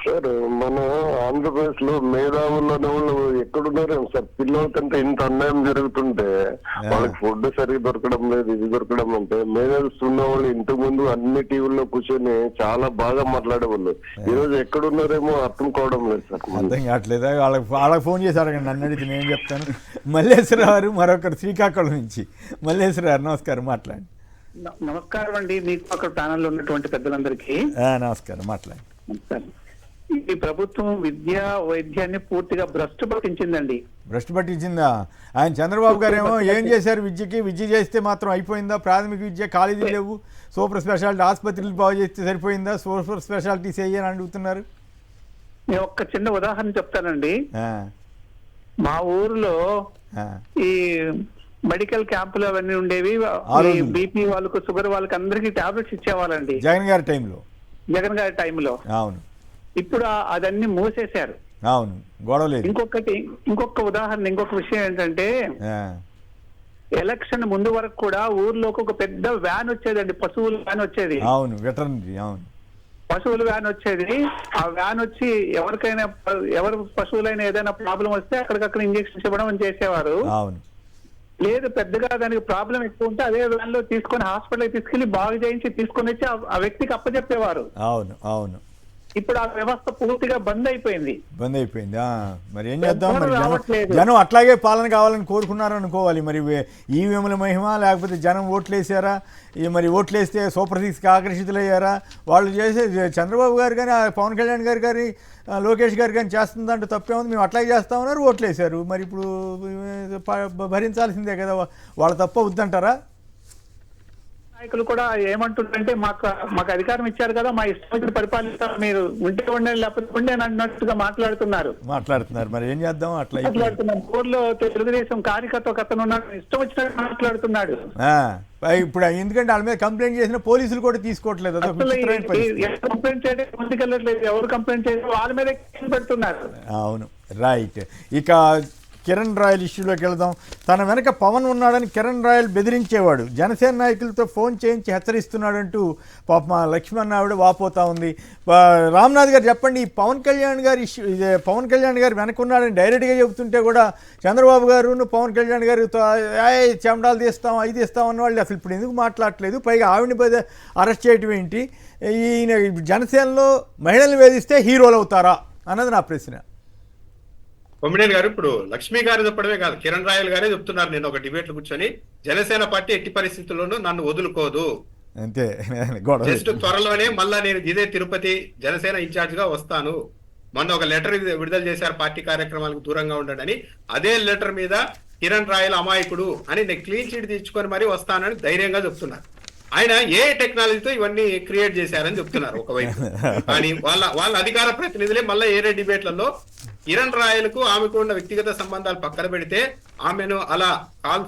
సార్ మన ఆంధ్రప్రదేశ్ లో మేధావులు వాళ్ళు ఎక్కడున్నారేమో సార్. పిల్లల కంటే ఇంత అన్యాయం జరుగుతుంటే వాళ్ళకి ఫుడ్ సరిగ్గా దొరకడం లేదు, ఇది దొరకడం అంటే మేధావులు ఉన్న వాళ్ళు ఇంతకు ముందు అన్ని టీవీల్లో కూర్చొని చాలా బాగా మాట్లాడేవాళ్ళు. ఈ రోజు ఎక్కడున్నారేమో అర్థం కావడం లేదు సార్. అర్థం కావట్లేదా? వాళ్ళకి ఫోన్ చేసి అడగండి, నన్ను అడిగితే నేను చెప్తాను. మల్లేశ్వరరావు గారు మరొకరు శ్రీకాకుళం నుంచి. మల్లేశ్వరరావు గారు నమస్కారం, మాట్లాడండి. నమస్కారం అండి, మీకు అక్కడ ప్యానెల్లో ఉన్నటువంటి పెద్దలందరికీ నమస్కారం, మాట్లాడండి. ఈ ప్రభుత్వం విద్యా వైద్యాన్ని పూర్తిగా భ్రష్టు పట్టించిందండి. భ్రష్టు పట్టించిందా? ఆయన చంద్రబాబు గారు ఏమో ఏం చేశారు విద్యకి? విద్య చేస్తే మాత్రం అయిపోయిందా? ప్రాథమిక విద్య కాలేజీలు లేవు, సూపర్ స్పెషాలిటీ ఆసుపత్రులు బాగు చేస్తే సరిపోయిందా? సూపర్ స్పెషాలిటీస్ అని అడుగుతున్నారు. నేను ఒక్క చిన్న ఉదాహరణ చెప్తానండి. మా ఊర్లో ఈ మెడికల్ క్యాంపులు అవన్నీ ఉండేవి. బీపీ వాళ్ళకు, షుగర్ వాళ్ళకి అందరికి టాబ్లెట్స్ ఇచ్చేవాళ్ళండి జగన్ గారి టైంలో. అవును. ఇప్పుడు అదన్నీ మూసేశారు. అవును, గొడవ లేదు. ఇంకొక ఉదాహరణ, ఇంకొక విషయం ఏంటంటే ఎలక్షన్ ముందు వరకు కూడా ఊర్లోకి ఒక పెద్ద వ్యాన్ వచ్చేదండి, పశువుల వ్యాన్ వచ్చేది. అవును, వెటర్నరీ, అవును, పశువుల వ్యాన్ వచ్చేది. ఆ వ్యాన్ వచ్చి ఎవరు పశువులైనా ఏదైనా ప్రాబ్లం వస్తే అక్కడికక్కడ ఇంజక్షన్స్ ఇవ్వడం చేసేవారు. అవును, లేదు పెద్దగా దానికి ప్రాబ్లం ఎక్కువ ఉంటే అదే వ్యాన్ లో తీసుకొని హాస్పిటల్కి తీసుకెళ్లి బాగు చేయించి తీసుకొని వచ్చి ఆ వ్యక్తికి అప్పచెప్పేవారు. అవును, అవును. ఇప్పుడు ఆ వ్యవస్థ పూర్తిగా బంద్ అయిపోయింది. మరి ఏం చేద్దాం, మరి జనం అట్లాగే పాలన కావాలని కోరుకున్నారు అనుకోవాలి. మరి ఈవీఎంల మహిమ, లేకపోతే జనం ఓట్లేసారా, మరి ఓట్లేస్తే సూపర్ సిక్స్కి ఆకర్షితులయ్యారా, వాళ్ళు చేసే చంద్రబాబు గారు కానీ పవన్ కళ్యాణ్ గారు కానీ లోకేష్ గారు కానీ చేస్తుందంటే తప్పే ఉంది, మేము అట్లాగే చేస్తామన్నారు, ఓట్లేశారు. మరి ఇప్పుడు భరించాల్సిందే కదా, వాళ్ళ తప్ప వద్దంటారా? నాయకులు కూడా ఏమంటుందంటే మాకు అధికారం ఇచ్చారు కదా, మా ఇష్టం పరిపాలిస్తారు, మీరు ఉంటే ఉండే లేకపోతే ఉండే అన్నట్టుగా మాట్లాడుతున్నారు. మరి ఏం చేద్దాం, అట్లా మాట్లాడుతున్నాం. ఊర్లో తెలుగుదేశం కార్యకర్త ఒక అతను ఉన్నాడు, ఇష్టం వచ్చినట్టు మాట్లాడుతున్నాడు. ఇప్పుడు ఎందుకంటే వాళ్ళ మీద కంప్లైంట్ చేసిన పోలీసులు కూడా తీసుకోవట్లేదు, కంప్లైంట్ చేయడం ముందుకెళ్ళట్లేదు, ఎవరు కంప్లైంట్ చేసి వాళ్ళ మీద కేసులు పెడుతున్నారు. అవును, రైట్. ఇక కిరణ్ రాయల్ ఇష్యూలోకి వెళదాం. తన వెనక పవన్ ఉన్నాడని కిరణ్ రాయల్ బెదిరించేవాడు, జనసేన నాయకులతో ఫోన్ చేయించి హెచ్చరిస్తున్నాడంటూ పాప మా లక్ష్మణ్ ఆవిడ వాపోతా ఉంది. రామ్నాథ్ గారు చెప్పండి, ఈ పవన్ కళ్యాణ్ గారు వెనక ఉన్నాడని డైరెక్ట్గా చెబుతుంటే కూడా చంద్రబాబు గారు పవన్ కళ్యాణ్ గారు చెమడాలు తీస్తాం అవి తీస్తాం అన్న వాళ్ళు అసలు ఇప్పుడు ఎందుకు మాట్లాడట్లేదు, పైగా ఆవిడని అరెస్ట్ చేయటం ఏంటి, ఈయన జనసేనలో మహిళలు వేధిస్తే హీరోలు అవుతారా అన్నది నా ప్రశ్న. కొమ్మినేని గారు, ఇప్పుడు లక్ష్మీ గారు చెప్పడమే కాదు, కిరణ్ రాయల్ గారే చెప్తున్నారు, నేను ఒక డిబేట్ లో కూర్చొని జనసేన పార్టీ ఎట్టి పరిస్థితుల్లోనూ నన్ను వదులుకోదు, అంతే, జస్ట్ త్వరలోనే మళ్ళా నేను ఇదే తిరుపతి జనసేన ఇన్ఛార్జ్ గా వస్తాను. మొన్న ఒక లెటర్ విడుదల చేశారు, పార్టీ కార్యక్రమాలకు దూరంగా ఉండడని. అదే లెటర్ మీద కిరణ్ రాయల్ అమాయకుడు అని నేను క్లీన్ చీట్ తెచ్చుకొని మరీ వస్తానని ధైర్యంగా చెప్తున్నారు. ఆయన ఏ టెక్నాలజీతో ఇవన్నీ క్రియేట్ చేశారని చెప్తున్నారు ఒకవైపు. కానీ వాళ్ళ అధికార ప్రతినిధులే మళ్ళీ ఏరే డిబేట్లలో కిరణ్ రాయలకు ఆమెకు ఉన్న వ్యక్తిగత సంబంధాలు పక్కన పెడితే ఆమెను అలా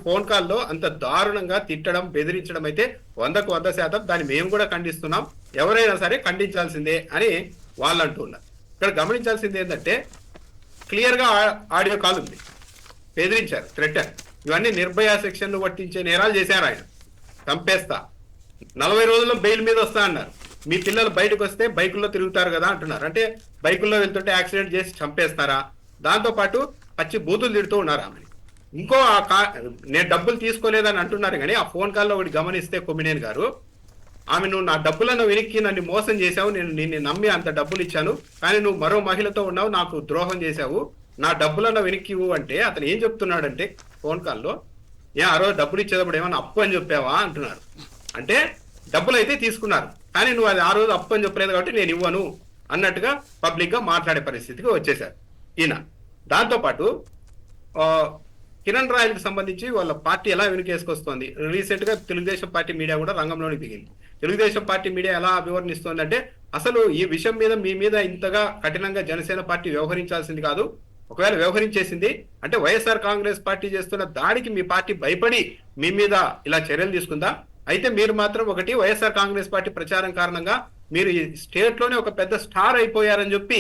ఫోన్ కాల్లో అంత దారుణంగా తిట్టడం, బెదిరించడం అయితే 100% దాన్ని మేము కూడా ఖండిస్తున్నాం, ఎవరైనా సరే ఖండించాల్సిందే అని వాళ్ళు అంటున్నారు. ఇక్కడ గమనించాల్సింది ఏంటంటే క్లియర్ గా ఆడియో కాల్ ఉంది, బెదిరించారు, థ్రెటర్, ఇవన్నీ నిర్భయ సెక్షన్ పట్టించే నేరాలు చేశారు. ఆయన చంపేస్తా, 40 రోజుల్లో బెయిల్ మీద వస్తా అన్నారు. మీ పిల్లలు బయటకు వస్తే బైకుల్లో తిరుగుతారు కదా అంటున్నారు. అంటే బైకుల్లో వెళ్తుంటే యాక్సిడెంట్ చేసి చంపేస్తారా? దాంతో పాటు పచ్చి బూతులు తిడుతూ ఉన్నారు ఆమె. ఇంకో నేను డబ్బులు తీసుకోలేదని అంటున్నారు, కానీ ఆ ఫోన్ కాల్లో ఒకటి గమనిస్తే కొమ్మినేని గారు, ఆమె నువ్వు నా డబ్బులను వెనక్కి నన్ను మోసం చేశావు, నేను నిన్ను నమ్మి అంత డబ్బులు ఇచ్చాను, కానీ నువ్వు మరో మహిళతో ఉన్నావు, నాకు ద్రోహం చేశావు, నా డబ్బులను వెనక్కి ఇవ్వు అంటే అతను ఏం చెప్తున్నాడంటే ఫోన్ కాల్లో, ఆ రోజు డబ్బులు ఇచ్చేటప్పుడు ఏమన్నా అప్పు అని చెప్పావా అంటున్నారు. అంటే డబ్బులు అయితే తీసుకున్నారు, కానీ నువ్వు అది ఆ రోజు అప్పు అని చెప్పలేదు కాబట్టి నేను ఇవ్వను అన్నట్టుగా పబ్లిక్ గా మాట్లాడే పరిస్థితికి వచ్చేసారు ఈయన. దాంతోపాటు కిరణ్ రాయల్కి సంబంధించి వాళ్ళ పార్టీ ఎలా వెనుకేసుకొస్తోంది, రీసెంట్ గా తెలుగుదేశం పార్టీ మీడియా కూడా రంగంలోకి దిగింది. తెలుగుదేశం పార్టీ మీడియా ఎలా అభివర్ణిస్తోంది అంటే, అసలు ఈ విషయం మీద మీ మీద ఇంతగా కఠినంగా జనసేన పార్టీ వ్యవహరించాల్సింది కాదు, ఒకవేళ వ్యవహరించేసింది అంటే వైఎస్ఆర్ కాంగ్రెస్ పార్టీ చేస్తున్న దాడికి మీ పార్టీ భయపడి మీ మీద ఇలా చర్యలు తీసుకుందా, అయితే మీరు మాత్రం ఒకటి వైఎస్ఆర్ కాంగ్రెస్ పార్టీ ప్రచారం కారణంగా మీరు ఈ స్టేట్ లోనే ఒక పెద్ద స్టార్ అయిపోయారని చెప్పి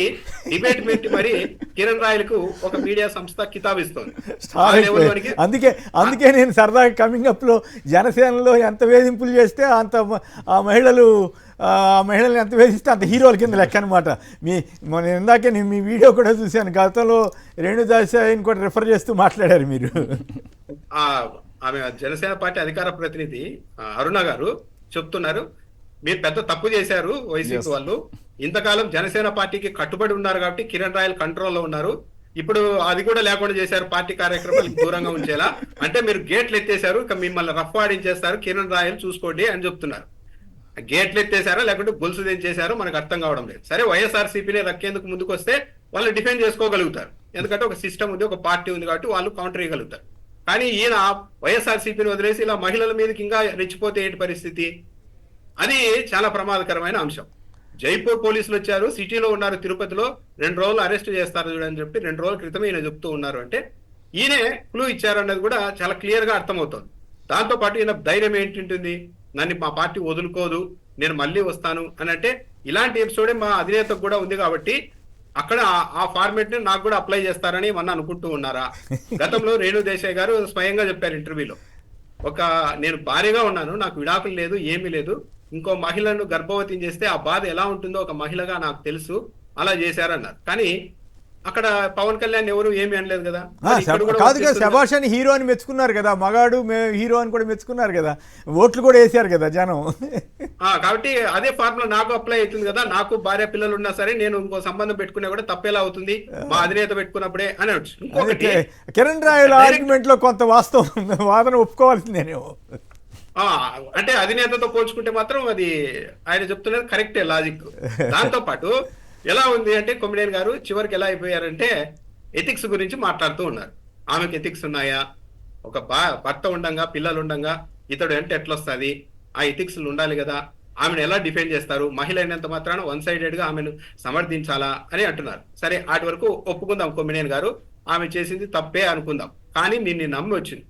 డిబేట్ పెట్టి మరి కిరణ్ రాయల్కు ఒక మీడియా సంస్థ కితాబిస్తోంది. అందుకే నేను సరదాగా కమింగ్ అప్ లో జనసేనలో ఎంత వేధింపులు చేస్తే అంత ఆ మహిళల్ని ఎంత వేధిస్తే అంత హీరోల కింద లెక్క అనమాట. ఇందాకే నేను మీ వీడియో కూడా చూశాను, గతంలో రేణుదాసాయిని కూడా రిఫర్ చేస్తూ మాట్లాడారు మీరు. ఆమె జనసేన పార్టీ అధికార ప్రతినిధి అరుణ గారు చెప్తున్నారు, మీరు పెద్ద తప్పు చేశారు వైసీపీ వాళ్ళు, ఇంతకాలం జనసేన పార్టీకి కట్టుబడి ఉన్నారు కాబట్టి కిరణ్ రాయల్ కంట్రోల్లో ఉన్నారు, ఇప్పుడు అది కూడా లేకుండా చేశారు, పార్టీ కార్యక్రమాలకు దూరంగా ఉంచేలా, అంటే మీరు గేట్లు ఎత్తేసారు, ఇక మిమ్మల్ని రఫ్ ఆడించేస్తారు, కిరణ్ రాయల్ చూసుకోండి అని చెప్తున్నారు. గేట్లు ఎత్తేసారా లేకుంటే గొలుసు తెంచేశారో మనకు అర్థం కావడం లేదు. సరే, వైఎస్ఆర్సీపీని రక్కేందుకు ముందుకు వస్తే వాళ్ళు డిఫెండ్ చేసుకోగలుగుతారు, ఎందుకంటే ఒక సిస్టమ్ ఉంది, ఒక పార్టీ ఉంది కాబట్టి వాళ్ళు కౌంటర్ చేయగలుగుతారు. కానీ ఈయన వైఎస్ఆర్సీపీని వదిలేసి ఇలా మహిళల మీదకి ఇంకా రెచ్చిపోతే ఏంటి పరిస్థితి? అది చాలా ప్రమాదకరమైన అంశం. జైపూర్ పోలీసులు వచ్చారు, సిటీలో ఉన్నారు, తిరుపతిలో 2 రోజులు అరెస్ట్ చేస్తారు చూడని చెప్పి 2 రోజుల క్రితమే ఈయన చెప్తూ ఉన్నారు. అంటే ఈయనే క్లూ ఇచ్చారు అన్నది కూడా చాలా క్లియర్ గా అర్థమవుతుంది. దాంతో పాటు ఈయన ధైర్యం ఏంటింటుంది, నన్ను మా పార్టీ వదులుకోదు, నేను మళ్ళీ వస్తాను అని అంటే, ఇలాంటి ఎపిసోడే మా అధినేతకు కూడా ఉంది కాబట్టి అక్కడ ఆ ఫార్మేట్ ని నాకు కూడా అప్లై చేస్తారని ఏమన్నా అనుకుంటూ ఉన్నారా? గతంలో రేణు దేశాయ్ గారు స్వయంగా చెప్పారు ఇంటర్వ్యూలో, నేను భార్యగా ఉన్నాను, నాకు విడాకులు లేదు, ఏమీ లేదు, ఇంకో మహిళను గర్భవతిని చేస్తే ఆ బాధ ఎలా ఉంటుందో ఒక మహిళగా నాకు తెలుసు, అలా చేశారన్నారు. కానీ అక్కడ పవన్ కళ్యాణ్ ఎవరు ఏమి అనలేదు కదా. కాదు కదా, శభాష్ అని హీరో అని మెచ్చుకున్నారు కదా, మగాడు హీరో అని కూడా మెచ్చుకున్నారు కదా, ఓట్లు కూడా వేసారు కదా జనం. కాబట్టి అదే ఫార్ములా నాకు అప్లై అవుతుంది కదా, నాకు భార్య పిల్లలు ఉన్నా సరే నేను ఇంకో సంబంధం పెట్టుకున్నా కూడా తప్పేలా అవుతుంది మా అధినేత పెట్టుకున్నప్పుడే అని ఇంకొకటి కిరణ్ రాయల ఆర్గ్యుమెంట్ లో కొంత వాస్తవం వాదన ఒప్పుకోవాల్సిందేనేమో. అంటే అధినేతతో పోల్చుకుంటే మాత్రం అది ఆయన చెప్తున్నది కరెక్టే లాజిక్. దాంతో పాటు ఎలా ఉంది అంటే కొమ్మినేని గారు చివరికి ఎలా అయిపోయారంటే ఎథిక్స్ గురించి మాట్లాడుతూ ఉన్నారు. ఆమెకు ఎథిక్స్ ఉన్నాయా, ఒక భర్త ఉండంగా పిల్లలు ఉండంగా ఇతడు అంటే ఎట్లొస్తుంది, ఆ ఎథిక్స్ ఉండాలి కదా, ఆమెను ఎలా డిఫెండ్ చేస్తారు, మహిళ అయినంత మాత్రాన వన్ సైడెడ్ గా ఆమెను సమర్థించాలా అని అంటున్నారు. సరే వాటి వరకు ఒప్పుకుందాం కొమ్మినేని గారు, ఆమె చేసింది తప్పే అనుకుందాం. కానీ నిన్ను నమ్మి వచ్చింది,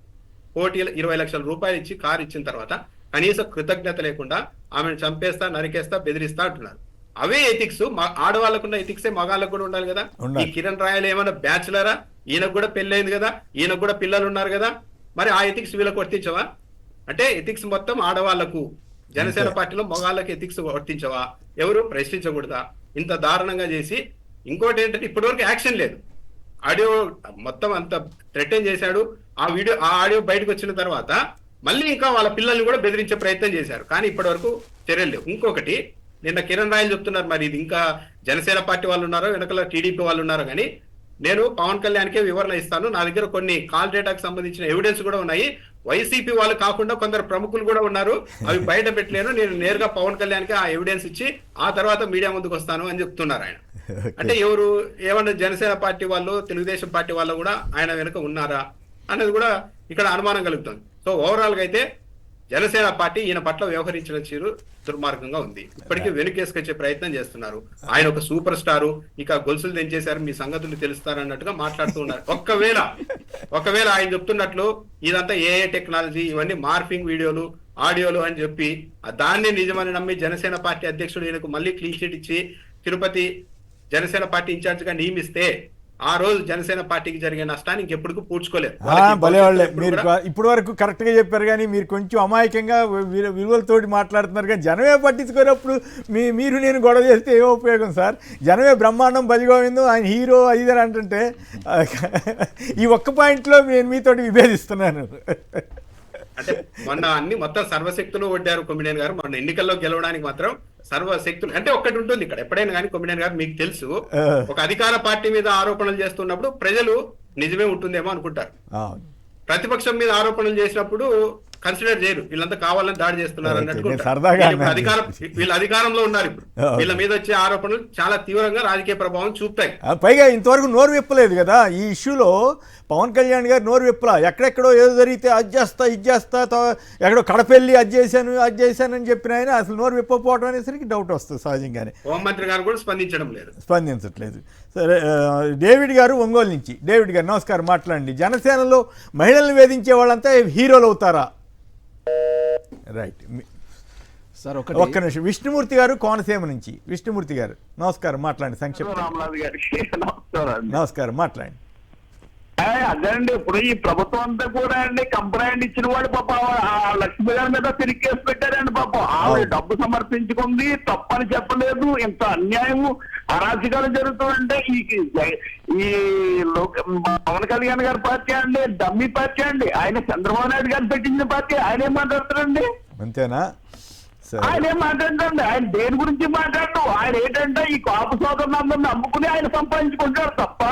20 లక్షల రూపాయలు ఇచ్చి కారు ఇచ్చిన తర్వాత కనీస కృతజ్ఞత లేకుండా ఆమెను చంపేస్తా, నరికేస్తా, బెదిరిస్తా అంటున్నారు. అవే ఎథిక్స్ ఆడవాళ్ళకున్న ఎథిక్సే మగాళ్ళకు కూడా ఉండాలి కదా. ఈ కిరణ్ రాయల్ ఏమన్నా బ్యాచులరా? ఈయనకు కూడా పెళ్ళైంది కదా, ఈయనకు కూడా పిల్లలు ఉన్నారు కదా, మరి ఆ ఎథిక్స్ వీళ్ళకు వర్తించవా? అంటే ఎథిక్స్ మొత్తం ఆడవాళ్లకు, జనసేన పార్టీలో మగాళ్ళకి ఎథిక్స్ వర్తించవా? ఎవరు ప్రశ్నించకూడదా? ఇంత దారుణంగా చేసి ఇంకోటి ఏంటంటే ఇప్పటివరకు యాక్షన్ లేదు. ఆడియో మొత్తం అంత థ్రెటన్ చేశాడు, ఆ ఆడియో బయటకు వచ్చిన తర్వాత మళ్ళీ ఇంకా వాళ్ళ పిల్లల్ని కూడా బెదిరించే ప్రయత్నం చేశారు, కానీ ఇప్పటి వరకు చర్యలు లేవు. ఇంకొకటి నిన్న కిరణ్ రాయల్ చెప్తున్నారు, మరి ఇది ఇంకా జనసేన పార్టీ వాళ్ళు ఉన్నారో వెనకాల టీడీపీ వాళ్ళు ఉన్నారో, కానీ నేను పవన్ కళ్యాణ్కే వివరణ ఇస్తాను, నా దగ్గర కొన్ని కాల్ డేటాకు సంబంధించిన ఎవిడెన్స్ కూడా ఉన్నాయి, వైసీపీ వాళ్ళు కాకుండా కొందరు ప్రముఖులు కూడా ఉన్నారు, అవి బయట పెట్టలేను, నేను నేరుగా పవన్ కళ్యాణ్కి ఆ ఎవిడెన్స్ ఇచ్చి ఆ తర్వాత మీడియా ముందుకు వస్తాను అని చెప్తున్నారు ఆయన. అంటే ఎవరు ఏమన్నా జనసేన పార్టీ వాళ్ళు, తెలుగుదేశం పార్టీ వాళ్ళు కూడా ఆయన వెనుక ఉన్నారా అనేది కూడా ఇక్కడ అనుమానం కలుగుతుంది. సో ఓవరాల్ గా అయితే జనసేన పార్టీ ఈయన పట్ల వ్యవహరించిన తీరు దుర్మార్గంగా ఉంది. ఇప్పటికీ వెనుకేసుకొచ్చే ప్రయత్నం చేస్తున్నారు. ఆయన ఒక సూపర్ స్టారు, ఇక గొలుసులు తెంచేశారు, మీ సంగతులు తెలుస్తారన్నట్టుగా మాట్లాడుతూ ఉన్నారు. ఒకవేళ ఆయన చెప్తున్నట్లు ఇదంతా ఏ టెక్నాలజీ, ఇవన్నీ మార్ఫింగ్ వీడియోలు, ఆడియోలు అని చెప్పి దాన్ని నిజమని నమ్మి జనసేన పార్టీ అధ్యక్షుడు ఈయనకు మళ్ళీ క్లీన్ చిట్ ఇచ్చి తిరుపతి జనసేన పార్టీ ఇన్ఛార్జ్ గా నియమిస్తే ఆ రోజు జనసేన పార్టీకి జరిగే నష్టాన్ని ఇంకెప్పుడు పూడ్చుకోలేదు. భలేవాళ్ళే, మీరు ఇప్పటి వరకు కరెక్ట్ గా చెప్పారు, కానీ మీరు కొంచెం అమాయకంగా విలువలతోటి మాట్లాడుతున్నారు. కానీ జనమే పట్టించుకున్నప్పుడు మీరు నేను గొడవ చేస్తే ఏమో ఉపయోగం సార్? జనమే బ్రహ్మాండం బజిగోవిందో ఆయన హీరో అది అని అంటుంటే ఈ ఒక్క పాయింట్లో నేను మీతోటి విభేదిస్తున్నాను. అంటే మొన్న అన్ని మొత్తం సర్వశక్తులు ఒడ్డారు కొమ్మినేని గారు. మొన్న ఎన్నికల్లో గెలవడానికి మాత్రం సర్వశక్తులు అంటే ఒక్కటి ఉంటుంది ఇక్కడ ఎప్పుడైనా కానీ. కొమ్మినేని గారు మీకు తెలుసు, ఒక అధికార పార్టీ మీద ఆరోపణలు చేస్తున్నప్పుడు ప్రజలు నిజమే ఉంటుందేమో అనుకుంటారు, ప్రతిపక్షం మీద ఆరోపణలు చేసినప్పుడు కన్సిడర్ చేయరు, వీళ్ళంతా కావాలని దాడి చేస్తున్నారు అన్నట్టు. వీళ్ళ అధికారంలో ఉన్నారు ఇప్పుడు, వీళ్ళ మీద వచ్చే ఆరోపణలు చాలా తీవ్రంగా రాజకీయ ప్రభావం చూపుతాయి. పైగా ఇంతవరకు నోరు విప్పలేదు కదా ఈ ఇష్యూలో. పవన్ కళ్యాణ్ గారు నోరు విప్పలా, ఎక్కడెక్కడో ఏదో జరిగితే అది చేస్తా ఇది చేస్తా, ఎక్కడో కడపెళ్ళి అది చేశాను అని చెప్పిన ఆయన అసలు నోరు విప్పకపోవడం అనేసరికి డౌట్ వస్తుంది సహజంగానే. హోంమంత్రి గారు కూడా స్పందించట్లేదు. సరే, డేవిడ్ గారు ఒంగోలు నుంచి. డేవిడ్ గారు నమస్కారం, మాట్లాడండి. జనసేనలో మహిళలను వేధించే వాళ్ళంతా హీరోలు అవుతారా? రైట్ సార్, ఒక్క నిమిషం. విష్ణుమూర్తి గారు కోనసీమ నుంచి. విష్ణుమూర్తి గారు నమస్కారం, మాట్లాడండి సంక్షిప్తంగా. నమస్కారం, మాట్లాడండి. అదేండి, ఇప్పుడు ఈ ప్రభుత్వం అంతా కూడా అండి కంప్లైంట్ ఇచ్చిన వాడు పాప లక్ష్మి గారి మీద తిరిగి కేసు పెట్టారండి. పాపం ఆవిడ డబ్బు సమర్పించుకుంది, తప్పని చెప్పలేదు. ఇంత అన్యాయము అరాచకాలు జరుగుతుందంటే ఈ పవన్ కళ్యాణ్ గారి పార్టీ అండి డమ్మీ పార్టీ అండి. ఆయన చంద్రబాబు నాయుడు గారు పెట్టించిన పార్టీ, ఆయన ఏం మాట్లాడతారండి? అంతేనా? ఆయన ఏం మాట్లాడండి, ఆయన దేని గురించి మాట్లాడు. ఆయన ఏంటంటే ఈ కాపు సోదరులందరినీ అమ్ముకుని ఆయన సంపాదించుకుంటారు తప్ప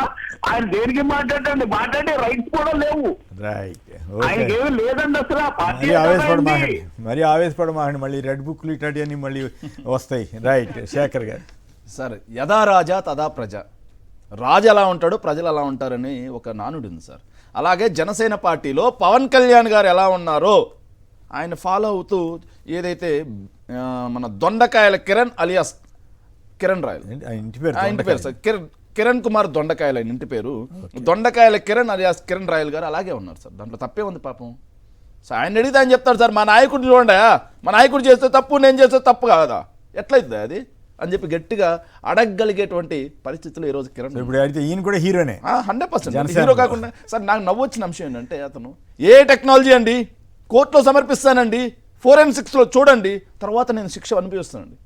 ఆయన దేనికి మాట్లాడండి. మాట్లాడే రైట్స్ కూడా లేవు, ఆయనకేమీ లేదండి అసలు. మరి ఆవేశపడమాకండి, మళ్ళీ రెడ్ బుక్లు ఇట్లాంటివన్నీ మళ్ళీ వస్తాయి. రైట్, శేఖర్ గారు. సార్, యథా రాజా తదా ప్రజ, రాజు ఎలా ఉంటాడో ప్రజలు ఎలా ఉంటారని ఒక నానుడు ఉంది సార్. అలాగే జనసేన పార్టీలో పవన్ కళ్యాణ్ గారు ఎలా ఉన్నారో ఆయన ఫాలో అవుతూ ఏదైతే మన దొండకాయల కిరణ్ అలియాస్ కిరణ్ రాయల్, ఇంటి పేరు సార్ కిరణ్ కుమార్ దొండకాయల ఇంటి పేరు, దొండకాయల కిరణ్ అలియాస్ కిరణ్ రాయల్ గారు అలాగే ఉన్నారు సార్. దాంట్లో తప్పే ఉంది పాపం. సో ఆయన అడిగితే ఆయన చెప్తాడు, సార్ మా నాయకుడిని చూడండి, మా నాయకుడు చేస్తే తప్పు, నేను చేస్తే తప్పు కాదా? ఎట్లయితుంది అది? అని చెప్పి గట్టిగా అడగగలిగేటువంటి పరిస్థితులు ఈరోజు కిరణ్. ఇప్పుడు అయితే ఈయన కూడా హీరోనే 100%. హీరో కాకుండా సార్ నాకు నవ్వొచ్చిన అంశం ఏంటంటే అతను ఏ టెక్నాలజీ అండి, కోర్టులో సమర్పిస్తానండి, ఫోరెన్సిక్స్లో చూడండి, తర్వాత నేను శిక్ష అనిపిస్తానండి.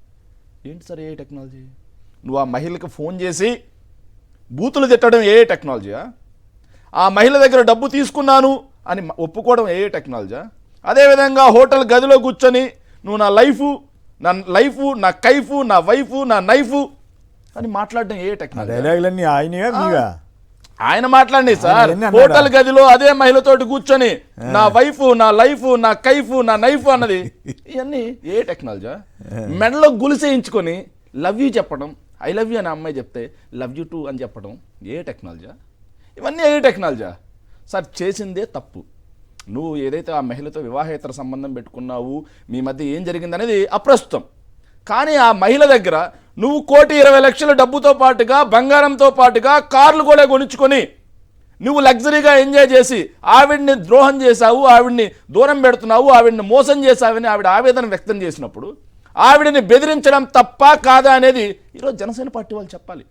ఏంటి సార్ ఏ టెక్నాలజీ? నువ్వు ఆ మహిళకి ఫోన్ చేసి బూతులు తిట్టడం ఏ టెక్నాలజీయా? ఆ మహిళ దగ్గర డబ్బు తీసుకున్నాను అని ఒప్పుకోవడం ఏ టెక్నాలజీయా? అదేవిధంగా హోటల్ గదిలో కూర్చొని నువ్వు నా లైఫ్, నా కైఫ్, నా వైఫ్, నా నైఫ్ అని మాట్లాడడం ఏ టెక్నాలజీ? ఆయన మాట్లాడి సార్, హోటల్ గదిలో అదే మహిళతోటి కూర్చొని నా వైఫ్, నా లైఫ్, నా కైఫ్, నా నైఫ్ అన్నది ఇవన్నీ ఏ టెక్నాలజీ? మెడలో గులిసేయించుకొని లవ్ యూ చెప్పడం, ఐ లవ్ యూ అని అమ్మాయి చెప్తే లవ్ యూ టూ అని చెప్పడం ఏ టెక్నాలజీ? ఇవన్నీ ఏ టెక్నాలజీ? సార్ చేసిందే తప్పు. నువ్వు ఏదైతే ఆ మహిళతో వివాహేతర సంబంధం పెట్టుకున్నావు, మీ మధ్య ఏం జరిగిందనేది అప్రస్తుతం. కానీ ఆ మహిళ దగ్గర నువ్వు 1,20,00,000 డబ్బుతో పాటుగా, బంగారంతో పాటుగా కార్లు కూడా కొనుక్కొని నువ్వు లగ్జరీగా ఎంజాయ్ చేసి ఆవిడ్ని ద్రోహం చేశావు, ఆవిడ్ని దూరం పెడుతున్నావు, ఆవిడ్ని మోసం చేశావని ఆవిడ ఆవేదన వ్యక్తం చేసినప్పుడు ఆవిడని బెదిరించడం తప్ప కాదా అనేది ఈరోజు జనసేన పార్టీ వాళ్ళు చెప్పాలి.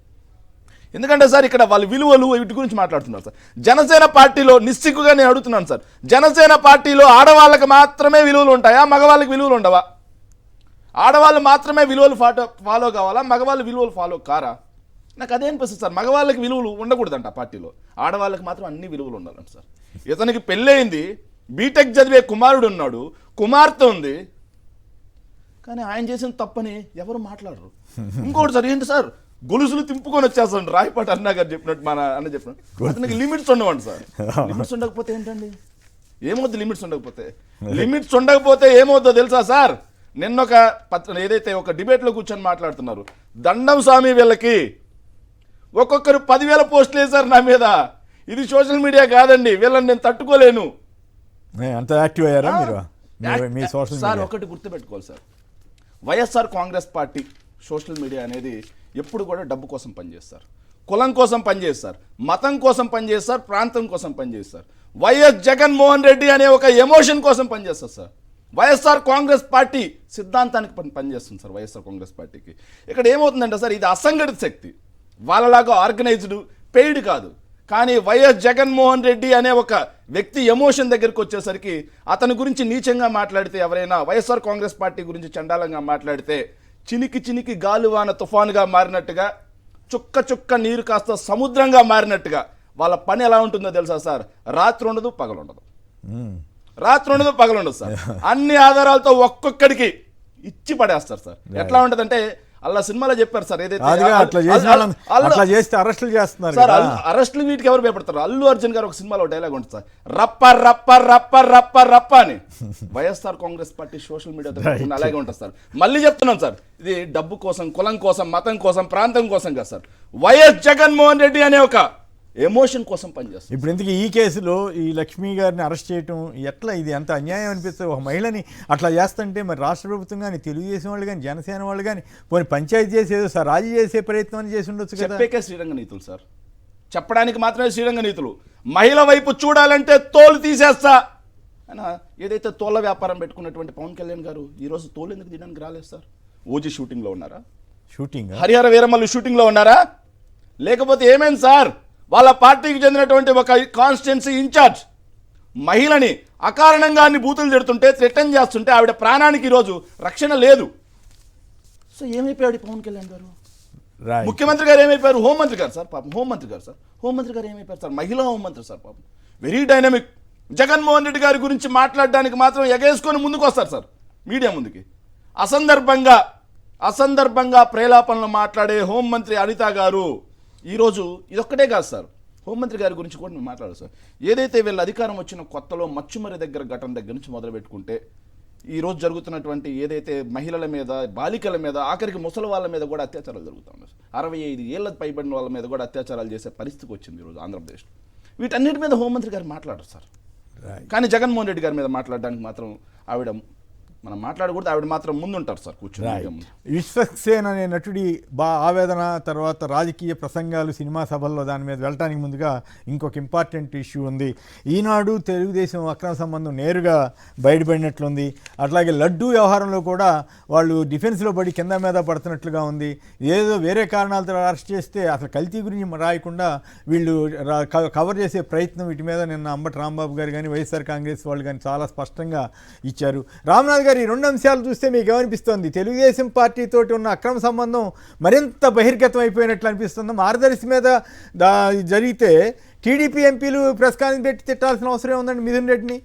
ఎందుకంటే సార్ ఇక్కడ వాళ్ళు విలువలు వీటి గురించి మాట్లాడుతున్నారు సార్. జనసేన పార్టీలో నిస్సిగ్గుగా నేను అడుగుతున్నాను సార్, జనసేన పార్టీలో ఆడవాళ్ళకి మాత్రమే విలువలు ఉంటాయా, మగవాళ్ళకి విలువలు ఉండవా? ఆడవాళ్ళు మాత్రమే విలువలు ఫాలో కావాలా, మగవాళ్ళు విలువలు ఫాలో కారా? నాకు అదే అనిపిస్తుంది సార్. మగవాళ్ళకి విలువలు ఉండకూడదంట పార్టీలో, ఆడవాళ్ళకి మాత్రం అన్ని విలువలు ఉండాలంట సార్. ఇతనికి పెళ్ళయింది, బీటెక్ చదివే కుమారుడు ఉన్నాడు, కుమార్తె ఉంది, కానీ ఆయన చేసిన తప్పని ఎవరు మాట్లాడరు. ఇంకోటి సార్ ఏంటి సార్, గొలుసులు తింపుకొని వచ్చేస్తాడు రాయపాటి అన్నా గారు చెప్పినట్టు, మన అన్న చెప్పినట్టు అతనికి లిమిట్స్ ఉండవండి సార్. లిమిట్స్ ఉండకపోతే ఏంటండి, ఏమవుద్ది? లిమిట్స్ ఉండకపోతే ఏమవుద్దో తెలుసా సార్? నిన్న ఒక ఏదైతే ఒక డిబేట్లో కూర్చొని మాట్లాడుతున్నారు, దండం స్వామి వీళ్ళకి ఒక్కొక్కరు 10,000 పోస్టులు వేశారు నా మీద, ఇది సోషల్ మీడియా కాదండి, వీళ్ళని నేను తట్టుకోలేను. అంత యాక్టివ్ అయ్యారా మీరు? సార్ ఒకటి గుర్తుపెట్టుకోవాలి sir, YSR Congress party social media అనేది ఎప్పుడు కూడా డబ్బు కోసం పనిచేస్తారు, కులం కోసం పనిచేస్తారు, మతం కోసం పనిచేస్తారు, ప్రాంతం కోసం పనిచేస్తారు. వైఎస్ జగన్మోహన్ రెడ్డి అనే ఒక ఎమోషన్ కోసం పనిచేస్తారు సార్. వైఎస్ఆర్ కాంగ్రెస్ పార్టీ సిద్ధాంతానికి పనిచేస్తుంది సార్. వైఎస్ఆర్ కాంగ్రెస్ పార్టీకి ఇక్కడ ఏమవుతుందంటే సార్, ఇది అసంఘటిత శక్తి, వాళ్ళలాగా ఆర్గనైజ్డ్ పెయిడ్ కాదు. కానీ వైఎస్ జగన్మోహన్ రెడ్డి అనే ఒక వ్యక్తి ఎమోషన్ దగ్గరికి వచ్చేసరికి అతని గురించి నీచంగా మాట్లాడితే, ఎవరైనా వైఎస్ఆర్ కాంగ్రెస్ పార్టీ గురించి చండాలంగా మాట్లాడితే, చినికి చినికి గాలువాన తుఫానుగా మారినట్టుగా, చుక్క చుక్క నీరు కాస్త సముద్రంగా మారినట్టుగా వాళ్ళ పని ఎలా ఉంటుందో తెలుసా సార్? రాత్రి ఉండదు పగలుండదు, సార్. అన్ని ఆధారాలతో ఒక్కొక్కడికి ఇచ్చి పడేస్తారు సార్. ఎట్లా ఉంటదంటే అలా సినిమాలో చెప్పారు సార్, ఏదైతే అరెస్టులు వీటికి ఎవరు భయపడతారు? అల్లు అర్జున్ గారు ఒక సినిమాలో డైలాగ్ ఉంటుంది సార్, రప్ప రప్ప రప్ప రప్ప రప్ప అని. YSR Congress party social media అలాగే ఉంటుంది సార్. మళ్ళీ చెప్తున్నాను సార్, ఇది డబ్బు కోసం, కులం కోసం, మతం కోసం, ప్రాంతం కోసం కాదు సార్. వైఎస్ జగన్మోహన్ రెడ్డి అనే ఒక ఎమోషన్ కోసం పనిచేస్తారు. ఇప్పుడు ఇంతకీ ఈ కేసులో ఈ లక్ష్మి గారిని అరెస్ట్ చేయటం ఎట్లా, ఇది ఎంత అన్యాయం అనిపిస్తుంది? ఒక మహిళని అట్లా చేస్తుంటే మరి రాష్ట్ర ప్రభుత్వం కానీ, తెలుగుదేశం వాళ్ళు కానీ, జనసేన వాళ్ళు కానీ పోనీ పంచాయతీ చేసేదో సార్ రాజీ చేసే ప్రయత్నం చేసి ఉండొచ్చు కదా. చెప్పేకే శ్రీరంగ నీతులు సార్, చెప్పడానికి మాత్రమే శ్రీరంగ నీతులు. మహిళ వైపు చూడాలంటే తోలు తీసేస్తా అని ఏదైతే తోళ్ళ వ్యాపారం పెట్టుకున్నటువంటి పవన్ కళ్యాణ్ గారు ఈరోజు తోలు ఎందుకు తీయడానికి రాలేదు సార్? ఓజీ షూటింగ్లో ఉన్నారా? హరిహర వీరమల్లు షూటింగ్లో ఉన్నారా? లేకపోతే ఏమైంది సార్? వాళ్ళ పార్టీకి చెందినటువంటి ఒక కాన్స్టిట్యున్సీ ఇన్ఛార్జ్ మహిళని అకారణంగా అన్ని బూతులు తిడుతుంటే, థ్రెటన్ చేస్తుంటే ఆవిడ ప్రాణానికి ఈరోజు రక్షణ లేదు. సో ఏమైపోయాడు పవన్ కళ్యాణ్ గారు? ముఖ్యమంత్రి గారు ఏమైపోయారు? హోంమంత్రి గారు సార్, పాపం హోంమంత్రి గారు ఏమైపోయారు సార్? మహిళా హోంమంత్రి సార్, పాపం వెరీ డైనమిక్. జగన్మోహన్ రెడ్డి గారి గురించి మాట్లాడడానికి మాత్రం ఎగేసుకొని ముందుకు వస్తారు సార్ మీడియా ముందుకి. అసందర్భంగా ప్రేలాపనలు మాట్లాడే హోంమంత్రి అనిత గారు ఈరోజు ఇదొక్కటే కాదు సార్, హోంమంత్రి గారి గురించి కూడా మేము మాట్లాడాలి సార్. ఏదైతే వీళ్ళ అధికారం వచ్చిన కొత్తలో మచ్చుమరి ఘటన దగ్గర నుంచి మొదలు పెట్టుకుంటే ఈరోజు జరుగుతున్నటువంటి ఏదైతే మహిళల మీద, బాలికల మీద, ఆఖరికి ముసలి వాళ్ళ మీద కూడా అత్యాచారాలు జరుగుతూ ఉన్నాయి. 65 ఏళ్ళ పైబడిన వాళ్ళ మీద కూడా అత్యాచారాలు చేసే పరిస్థితికి వచ్చింది ఈరోజు ఆంధ్రప్రదేశ్లో. వీటన్నిటి మీద హోంమంత్రి గారు మాట్లాడరు సార్. కానీ జగన్మోహన్ రెడ్డి గారి మీద మాట్లాడడానికి మాత్రం ఆవిడ మనం మాట్లాడకూడదు, ఆవిడ మాత్రం ముందు ఉంటారు సార్ కూర్చొని. విశ్వక్సేన్ అనే నటుడి ఆవేదన, తర్వాత రాజకీయ ప్రసంగాలు సినిమా సభల్లో దాని మీద వెళ్ళటానికి ముందుగా ఇంకొక ఇంపార్టెంట్ ఇష్యూ ఉంది. ఈనాడు తెలుగుదేశం అక్రమ సంబంధం నేరుగా బయటపడినట్లుంది. అట్లాగే లడ్డూ వ్యవహారంలో కూడా వాళ్ళు డిఫెన్స్లో పడి కింద మీద పడుతున్నట్లుగా ఉంది. ఏదో వేరే కారణాలతో అరెస్ట్ చేస్తే అసలు కల్తీ గురించి రాయకుండా వీళ్ళు కవర్ చేసే ప్రయత్నం వీటి మీద నిన్న అంబటి రాంబాబు గారు కానీ వైఎస్ఆర్ కాంగ్రెస్ వాళ్ళు కానీ చాలా స్పష్టంగా ఇచ్చారు. రామ్నాథ్ గారు, ఈ రెండు అంశాలు చూస్తే మీకు ఏమనిపిస్తుంది? తెలుగుదేశం పార్టీతో ఉన్న అక్రమ సంబంధం మరింత బహిర్గతం అయిపోయినట్లు అనిపిస్తుంది. మార్గదర్శి మీద జరిగితే టీడీపీ ఎంపీలు ప్రెస్ కాన్ఫరెన్స్ పెట్టి తిట్టాల్సిన అవసరం ఉందండి మిథున్ రెడ్డిని.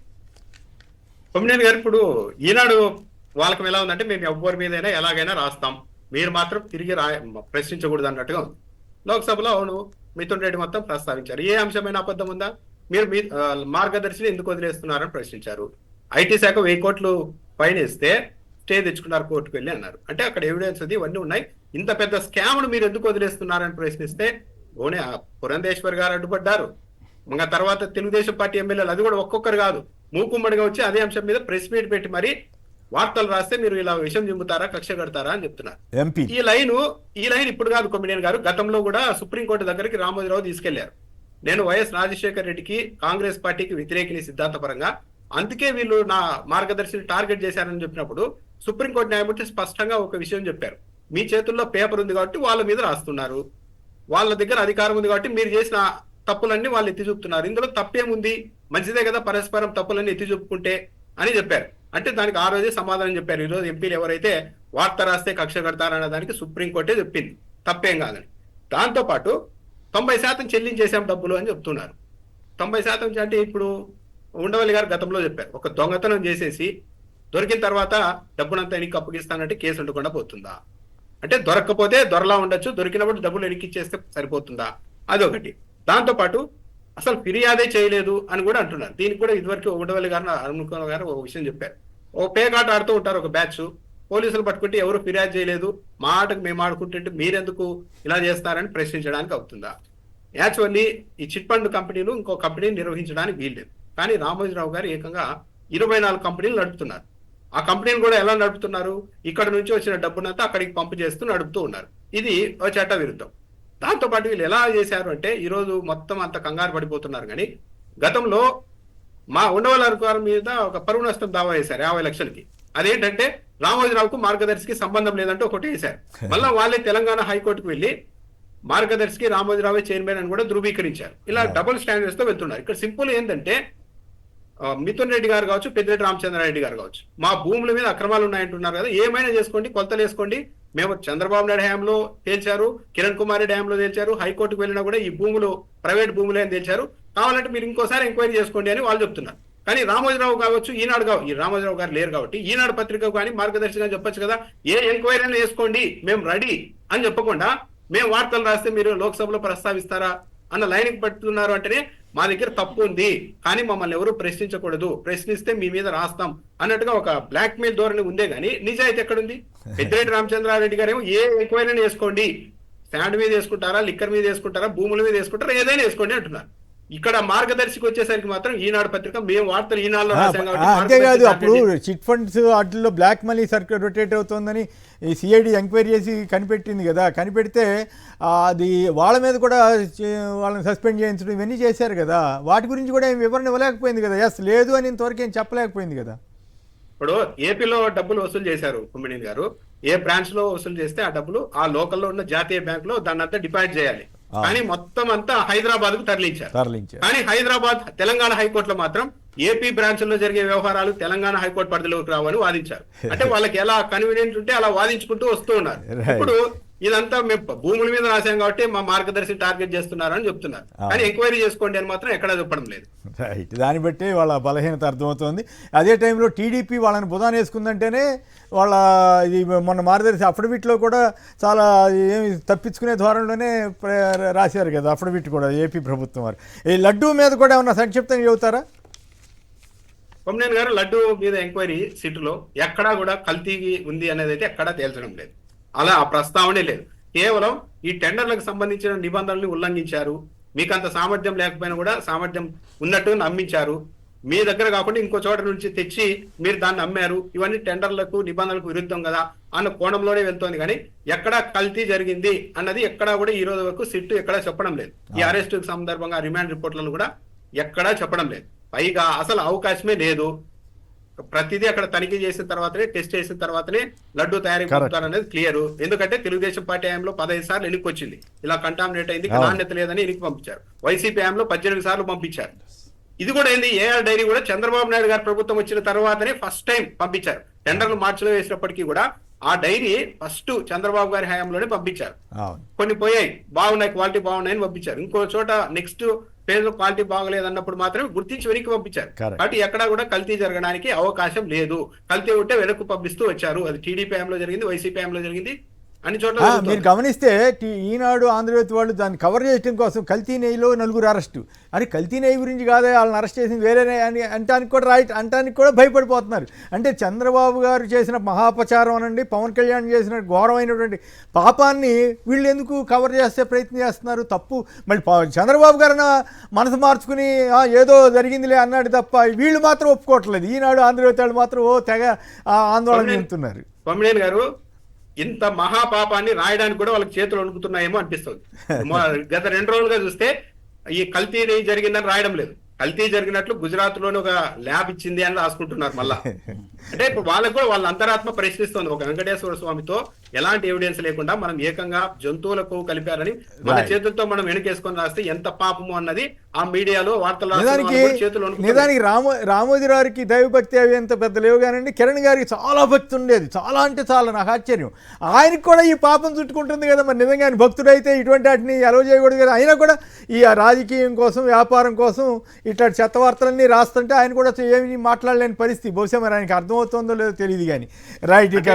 కొమ్మినేని గారు, ఇప్పుడు ఈనాడు వాళ్ళకి ఎలా ఉందంటే మేము ఎవ్వరి మీదైనా ఎలాగైనా రాస్తాం, మీరు మాత్రం తిరిగి ప్రశ్నించకూడదు అన్నట్టుగా ఉంది. లోక్సభలో అవును మిథున్ రెడ్డి మొత్తం ప్రస్తావించారు. ఏ అంశమైన అబద్ధం ఉందా? మీరు మార్గదర్శిని ఎందుకు వదిలేస్తున్నారని ప్రశ్నించారు. ఐటీ శాఖ 1000 కోట్లు ఫైన్ వేస్తే స్టే తెచ్చుకున్నారు, కోర్టుకు వెళ్ళి అన్నారు. అంటే అక్కడ ఎవిడెన్స్ అది ఇవన్నీ ఉన్నాయి. ఇంత పెద్ద స్కామ్ను మీరు ఎందుకు వదిలేస్తున్నారని ప్రశ్నిస్తే ఓనే పురంధేశ్వర్ గారు అడ్డుపడ్డారు. ఇంకా తర్వాత తెలుగుదేశం పార్టీ ఎమ్మెల్యేలు, అది కూడా ఒక్కొక్కరు కాదు, మూకుమ్మడిగా వచ్చి అదే అంశం మీద ప్రెస్ మీట్ పెట్టి మరి వార్తలు రాస్తే మీరు ఇలా విషయం చింపుతారా, కక్ష కడతారా అని చెప్తున్నారు. ఈ లైన్ ఇప్పుడు కాదు కొమ్మినేని గారు, గతంలో కూడా సుప్రీంకోర్టు దగ్గరికి రామోజీరావు తీసుకెళ్లారు. నేను వైఎస్ రాజశేఖర్ రెడ్డికి కాంగ్రెస్ పార్టీకి వ్యతిరేకిని సిద్ధాంతపరంగా, అందుకే వీళ్ళు నా మార్గదర్శిని టార్గెట్ చేశారని చెప్పినప్పుడు సుప్రీంకోర్టు న్యాయమూర్తి స్పష్టంగా ఒక విషయం చెప్పారు. మీ చేతుల్లో పేపర్ ఉంది కాబట్టి వాళ్ళ మీద రాస్తున్నారు, వాళ్ళ దగ్గర అధికారం ఉంది కాబట్టి మీరు చేసిన తప్పులన్నీ వాళ్ళు ఎత్తి చూపుతున్నారు, ఇందులో తప్పేముంది, మంచిదే కదా పరస్పరం తప్పులన్నీ ఎత్తి చూపుకుంటే అని చెప్పారు. అంటే దానికి ఆ రోజే సమాధానం చెప్పారు. ఈరోజు ఎంపీలు ఎవరైతే వార్త రాస్తే కక్ష కడతారన్న దానికి సుప్రీంకోర్టే చెప్పింది తప్పేం కాదని. దాంతోపాటు 90% చెల్లించేసాం డబ్బులు అని చెప్తున్నారు. 90% అంటే ఇప్పుడు ఉండవల్లి గారు గతంలో చెప్పారు, ఒక దొంగతనం చేసేసి దొరికిన తర్వాత డబ్బునంతా ఎనికి అప్పగిస్తానంటే కేసు ఉండకుండా పోతుందా? అంటే దొరక్కపోతే దొరలా ఉండొచ్చు, దొరికినప్పుడు డబ్బులు ఎనికిచ్చేస్తే సరిపోతుందా? అదొకటి. దాంతోపాటు అసలు ఫిర్యాదే చేయలేదు అని కూడా అంటున్నారు. దీనికి కూడా ఇదివరకు ఉండవల్లి గారు అరుణ్ గారు ఒక విషయం చెప్పారు. ఓ పేకాట ఆడుతూ ఉంటారు ఒక బ్యాచ్, పోలీసులు పట్టుకుంటే ఎవరు ఫిర్యాదు చేయలేదు, మా ఆటకు మేము ఆడుకుంటుంటే మీరెందుకు ఇలా చేస్తారని ప్రశ్నించడానికి అవుతుందా? యాక్చువల్లీ ఈ చిట్ ఫండ్ కంపెనీలు ఇంకో కంపెనీని నిర్వహించడానికి వీల్లేదు. కానీ రామోజీరావు గారు ఏకంగా 24 కంపెనీలు నడుపుతున్నారు. ఆ కంపెనీలు కూడా ఎలా నడుపుతున్నారు? ఇక్కడ నుంచి వచ్చిన డబ్బునంతా అక్కడికి పంపు చేస్తూ నడుపుతూ ఉన్నారు. ఇది ఒక చట్ట విరుద్ధం. దాంతోపాటు వీళ్ళు ఎలా చేశారు అంటే ఈరోజు మొత్తం అంత కంగారు పడిపోతున్నారు. కానీ గతంలో మా ఉండవల్లి గారి మీద ఒక పరువు నష్టం దావా వేశారు 50 లక్షలకి. అదేంటంటే రామోజీరావుకు మార్గదర్శికి సంబంధం లేదంటే ఒకటి వేశారు. మళ్ళీ వాళ్ళే తెలంగాణ హైకోర్టుకు వెళ్ళి మార్గదర్శికి రామోజీరావే చైర్మన్ అని కూడా ధృవీకరించారు. ఇలా డబుల్ స్టాండర్డ్స్ తో వెళ్తున్నారు. ఇక్కడ సింపుల్ ఏంటంటే మిథున్ రెడ్డి గారు కావచ్చు, పెద్దిరెడ్డి రామచంద్రారెడ్డి గారు కావచ్చు, మా భూముల మీద అక్రమాలు ఉన్నాయంటున్నారు కదా, ఏమైనా చేసుకోండి, కొలతలు వేసుకోండి. మేము చంద్రబాబు నాయుడు హయాంలో తేల్చారు, కిరణ్ కుమార్ రెడ్డి హయాంలో తేల్చారు, హైకోర్టుకు వెళ్ళినా కూడా ఈ భూములు ప్రైవేట్ భూములే అని తేల్చారు, కావాలంటే మీరు ఇంకోసారి ఎంక్వైరీ చేసుకోండి అని వాళ్ళు చెప్తున్నారు. కానీ రామోజీరావు కావచ్చు, ఈనాడు ఈ రామోజీరావు గారు లేరు కాబట్టి ఈనాడు పత్రిక కానీ మార్గదర్శిగా చెప్పొచ్చు కదా, ఏ ఎంక్వైరీ అయినా వేసుకోండి మేము రెడీ అని చెప్పకుండా మేము వార్తలు రాస్తే మీరు లోక్సభలో ప్రస్తావిస్తారా అన్న లైన్కి పట్టుతున్నారు. అంటేనే మా దగ్గర తప్పు ఉంది కానీ మమ్మల్ని ఎవరు ప్రశ్నించకూడదు, ప్రశ్నిస్తే మీ మీద రాస్తాం అన్నట్టుగా ఒక బ్లాక్ మెయిల్ ధోరణి ఉందే కానీ నిజాయితీ ఎక్కడుంది? పెద్దిరెడ్డి రామచంద్రారెడ్డి గారు ఏమో ఏ ఎంక్వైరీ వేసుకోండి, స్టాండ్ మీద వేసుకుంటారా, లిక్కర్ మీద వేసుకుంటారా, భూముల మీద వేసుకుంటారా, ఏదైనా వేసుకోండి అంటున్నారు. ఇక్కడ మార్గదర్శికి వచ్చేసరికి మాత్రం ఈనాడు పత్రిక మేము వార్తలు ఈనాడులో రాసాం కాబట్టి, అంతేకాదు అప్పుడు చిట్ ఫండ్స్ వాటిల్లో బ్లాక్ మనీ సర్క్యులేట్ రొటేట్ అవుతుందని ఈ సిఐడి ఎంక్వైరీ చేసి కనిపెట్టింది కదా, కనిపెడితే అది వాళ్ళ మీద కూడా వాళ్ళని సస్పెండ్ చేయించడం ఇవన్నీ చేశారు కదా, వాటి గురించి కూడా ఏం వివరణ ఇవ్వలేకపోయింది కదా, ఎస్ లేదు అని ఇంతవరకు ఏం చెప్పలేకపోయింది కదా. ఇప్పుడు ఏపీలో డబ్బులు వసూలు చేశారు కొమ్మినేని గారు, ఏ బ్రాంచ్ లో వసూలు చేస్తే ఆ డబ్బులు ఆ లోకల్లో ఉన్న జాతీయ బ్యాంక్ లో దాన్ని అంతా డిపాజిట్ చేయాలి. కానీ మొత్తం అంతా హైదరాబాద్ కు తరలించారు. కానీ హైదరాబాద్ తెలంగాణ హైకోర్టులో మాత్రం ఏపీ బ్రాంచ్ లో జరిగే వ్యవహారాలు తెలంగాణ హైకోర్టు పరిధిలోకి రావని వాదించారు. అంటే వాళ్ళకి ఎలా కన్వీనియంట్ ఉంటే అలా వాదించుకుంటూ వస్తూ ఉన్నారు. ఇప్పుడు ఇదంతా మేము భూముల మీద రాశాం కాబట్టి మా మార్గదర్శి టార్గెట్ చేస్తున్నారని చెప్తున్నారు, కానీ ఎంక్వైరీ చేసుకోండి అని మాత్రం ఎక్కడా చెప్పడం లేదు. రైట్, దాన్ని బట్టి వాళ్ళ బలహీనత అర్థమవుతుంది. అదే టైంలో టీడీపీ వాళ్ళని బుధాన వేసుకుందంటేనే వాళ్ళ ఇది మొన్న మార్గదర్శి అఫిడవిట్లో కూడా చాలా ఏమి తప్పించుకునే ధోరణిలోనే రాశారు కదా అఫిడవిట్ కూడా ఏపీ ప్రభుత్వం వారు. ఈ లడ్డూ మీద కూడా ఏమన్నా సంక్షిప్తంగా చెబుతారా? కొమ్మినేని గారు, లడ్డూ మీద ఎంక్వైరీ సిటీలో ఎక్కడా కూడా కల్తీ ఉంది అనేది అయితే ఎక్కడా తేల్చడం లేదు, అలా ఆ ప్రస్తావనే లేదు. కేవలం ఈ టెండర్లకు సంబంధించిన నిబంధనల్ని ఉల్లంఘించారు, మీకు అంత సామర్థ్యం లేకపోయినా కూడా సామర్థ్యం ఉన్నట్టు నమ్మించారు, మీ దగ్గర కాకుండా ఇంకో చోట నుంచి తెచ్చి మీరు దాన్ని అమ్మారు, ఇవన్నీ టెండర్లకు నిబంధనలకు విరుద్ధం కదా అన్న కోణంలోనే వెళ్తోంది. కానీ ఎక్కడా కల్తీ జరిగింది అన్నది ఎక్కడా కూడా ఈ రోజు వరకు సిట్టు ఎక్కడా చెప్పడం లేదు. ఈ అరెస్ట్ సందర్భంగా రిమాండ్ రిపోర్ట్లను కూడా ఎక్కడా చెప్పడం లేదు. పైగా అసలు అవకాశమే లేదు. ప్రతిదీ అక్కడ తనిఖీ చేసిన తర్వాతనే, టెస్ట్ చేసిన తర్వాతనే లడ్డు తయారీ అనేది క్లియర్. ఎందుకంటే తెలుగుదేశం పార్టీ హయాంలో 15 సార్లు ఎన్నిక వచ్చింది, ఇలా కంటామినేట్ అయింది, నాణ్యత లేదని ఎన్నిక పంపించారు. వైసీపీ హయాంలో 18 సార్లు పంపించారు. ఇది కూడా ఏంది, ఏఆర్ డైరీ కూడా చంద్రబాబు నాయుడు గారి ప్రభుత్వం వచ్చిన తర్వాతనే ఫస్ట్ టైం పంపించారు. టెండర్లు మార్చిలో వేసినప్పటికీ కూడా ఆ డైరీ ఫస్ట్ చంద్రబాబు గారి హయాంలోనే పంపించారు. కొన్ని పోయాయి, బాగున్నాయి, క్వాలిటీ బాగున్నాయని పంపించారు. ఇంకో చోట నెక్స్ట్ ఫేజ్ లో క్వాలిటీ బాగలేదన్నప్పుడు మాత్రమే గుర్తించి వెనక్కి పంపించారు. కాబట్టి ఎక్కడా కూడా కల్తీ జరగడానికి అవకాశం లేదు. కల్తీ ఉంటే వెనక్కు పంపిస్తూ వచ్చారు. అది టీడీపీ హయాంలో జరిగింది, వైసీపీ హయాంలో జరిగింది, అన్ని చోట్ల. మీరు గమనిస్తే ఈనాడు, ఆంధ్రజ్యోతి వాళ్ళు దాన్ని కవర్ చేయడం కోసం కల్తీ నెయ్యిలో 4 అరెస్టు అని, కల్తీ నెయ్యి గురించి కాదే వాళ్ళని అరెస్ట్ చేసింది వేరే అని అంటానికి కూడా భయపడిపోతున్నారు. అంటే చంద్రబాబు గారు చేసిన మహాపచారం అనండి, పవన్ కళ్యాణ్ చేసిన ఘోరమైనటువంటి పాపాన్ని వీళ్ళు ఎందుకు కవర్ చేసే ప్రయత్నం చేస్తున్నారు? తప్పు. మళ్ళీ చంద్రబాబు గారు మనసు మార్చుకుని ఏదో జరిగిందిలే అన్నాడు తప్ప వీళ్ళు మాత్రం ఒప్పుకోవట్లేదు. ఈనాడు, ఆంధ్రజ్యోతి వాళ్ళు మాత్రం తెగ ఆందోళన చెందుతున్నారు. కొమ్మినేని గారు, ఇంత మహాపాపాన్ని రాయడానికి కూడా వాళ్ళకి చేతులు వణుకుతున్నాయేమో అనిపిస్తుంది. గత 2 రోజులుగా చూస్తే ఈ కల్తీ జరిగిందని రాయడం లేదు. కల్తీ జరిగినట్లు గుజరాత్ లోని ఒక ల్యాబ్ ఇచ్చింది అని రాసుకుంటున్నారు మళ్ళా. అంటే ఇప్పుడు వాళ్ళకు కూడా వాళ్ళ అంతరాత్మ ప్రశ్నిస్తుంది. ఒక వెంకటేశ్వర స్వామితో ఎలాంటి ఎవిడెన్స్ లేకుండా మనం ఏకంగా జంతువులకు కలిపారని మన చేతులతో మనం వెనకేసుకొని రాస్తే ఎంత పాపము అన్నది ఆ మీడియాలో వార్తలు నిజానికి రామోజీరావుకి దైవభక్తి అవి ఎంత పెద్ద లేవు కానండి, కిరణ్ గారికి చాలా భక్తి ఉండేది. చాలా అంటే చాలా, నాకు ఆశ్చర్యం. ఆయనకు కూడా ఈ పాపం చుట్టుకుంటుంది కదా. మరి నిజంగా ఆయన భక్తుడైతే ఇటువంటి వాటిని అలవ చేయకూడదు కదా. అయినా కూడా ఈ రాజకీయం కోసం, వ్యాపారం కోసం ఇట్లాంటి చెత్త వార్తలన్నీ రాస్తుంటే ఆయన కూడా ఏమి మాట్లాడలేని పరిస్థితి. బహుశా మరి ఆయనకి అర్థమవుతుందో లేదో తెలియదు కానీ. రైట్. ఇక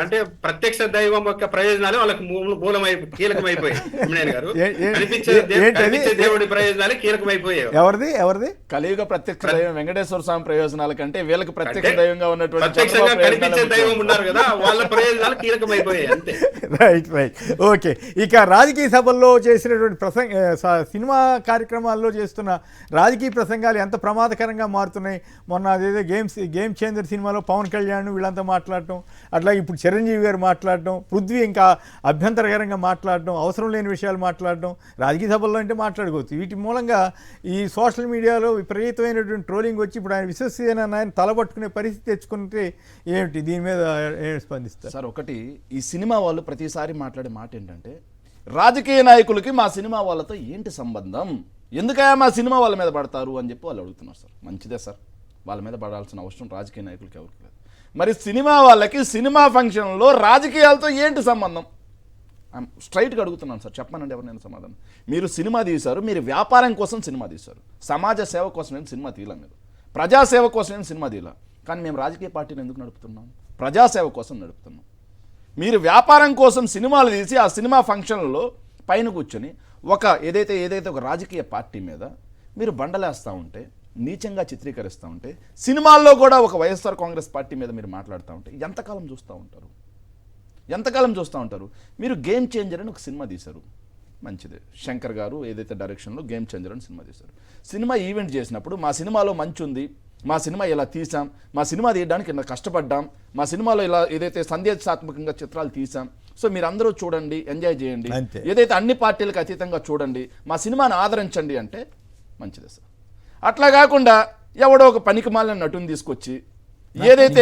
అంటే ప్రత్యక్ష దైవం యొక్క ప్రయోజనాలు వాళ్ళకి కీలకమైపోయాయి. దేవుడి ప్రయోజనాలు కీలకమైపోయాయి. ఎవరిది కలియుగ ప్రత్యక్ష దైవం వెంకటేశ్వర స్వామి ప్రయోజనాల కంటే వీళ్ళకి ప్రత్యక్ష దైవంగా ఉన్నటువంటి ప్రత్యక్షంగా కనిపించే దైవం ఉన్నారు కదా, వాళ్ళ ప్రయోజనాలు కీలకమైపోయాయి అంతే. రైట్. ఓకే. ఇక రాజకీయ సభల్లో చేసినటువంటి సినిమా కార్యక్రమాల్లో చేస్తున్న రాజకీయ ప్రసంగాలు ఎంత ప్రమాదకరంగా మారుతున్నాయి. మొన్న అదేదో గేమ్ చేంజర్ సినిమాలో పవన్ కళ్యాణ్ వీళ్ళంతా మాట్లాడటం, అట్లాగే ఇప్పుడు చిరంజీవి గారు మాట్లాడటం, పృథ్వీ ఇంకా అభ్యంతరకరంగా మాట్లాడటం, అవసరం లేని విషయాలు మాట్లాడటం. రాజకీయ సభల్లో అంటే మాట్లాడుకోవచ్చు. వీటి మూలంగా ఈ సోషల్ మీడియాలో విపరీతమైనటువంటి ట్రోలింగ్ వచ్చి ఇప్పుడు ఆయన విశ్వసనీయ ఆయన తలబట్టుకునే పరిస్థితి తెచ్చుకుంటే ఏమిటి, దీని మీద స్పందిస్తారు సార్? ఒకటి, ఈ సినిమా వాళ్ళు ప్రతిసారి మాట్లాడే మాట ఏంటంటే, రాజకీయ నాయకులకి మా సినిమా వాళ్ళతో ఏంటి సంబంధం, ఎందుకయ్యా మా సినిమా వాళ్ళ మీద పడతారు అని చెప్పి వాళ్ళు అడుగుతున్నారు. సార్ మంచిదే సార్, వాళ్ళ మీద పడాల్సిన అవసరం రాజకీయ నాయకులకి ఎవరికి లేదు. మరి సినిమా వాళ్ళకి సినిమా ఫంక్షన్లో రాజకీయాలతో ఏంటి సంబంధం? స్ట్రైట్గా అడుగుతున్నాను సార్, చెప్పానండి ఎవరినైనా సమాధానం. మీరు సినిమా తీశారు, మీరు వ్యాపారం కోసం సినిమా తీశారు, సమాజ సేవ కోసం నేను సినిమా తీయలే, మీరు ప్రజాసేవ కోసం నేను సినిమా తీయలే. కానీ మేము రాజకీయ పార్టీని ఎందుకు నడుపుతున్నాం? ప్రజాసేవ కోసం నడుపుతున్నాం. మీరు వ్యాపారం కోసం సినిమాలు తీసి ఆ సినిమా ఫంక్షన్లలో పైన కూర్చొని ఏదైతే ఒక రాజకీయ పార్టీ మీద మీరు బండలేస్తూ ఉంటే, నీచంగా చిత్రీకరిస్తూ ఉంటే, సినిమాల్లో కూడా ఒక వైఎస్ఆర్ కాంగ్రెస్ పార్టీ మీద మీరు మాట్లాడుతూ ఉంటే ఎంతకాలం చూస్తూ ఉంటారు? మీరు గేమ్ చేంజర్ అని ఒక సినిమా తీశారు, మంచిదే. శంకర్ గారు ఏదైతే డైరెక్షన్లో గేమ్ చేంజర్ అని సినిమా తీశారు. సినిమా ఈవెంట్ చేసినప్పుడు మా సినిమాలో మంచి ఉంది, మా సినిమా ఇలా తీసాం, మా సినిమా తీయడానికి ఇంత కష్టపడ్డాం, మా సినిమాలో ఇలా ఏదైతే సందేశాత్మకంగా చిత్రాలు తీసాం, సో మీరు అందరూ చూడండి, ఎంజాయ్ చేయండి, ఏదైతే అన్ని పార్టీలకు అతీతంగా చూడండి, మా సినిమాని ఆదరించండి అంటే మంచిదే సార్. అట్లా కాకుండా ఎవడో ఒక పనికిమాలిన నటుని తీసుకొచ్చి ఏదైతే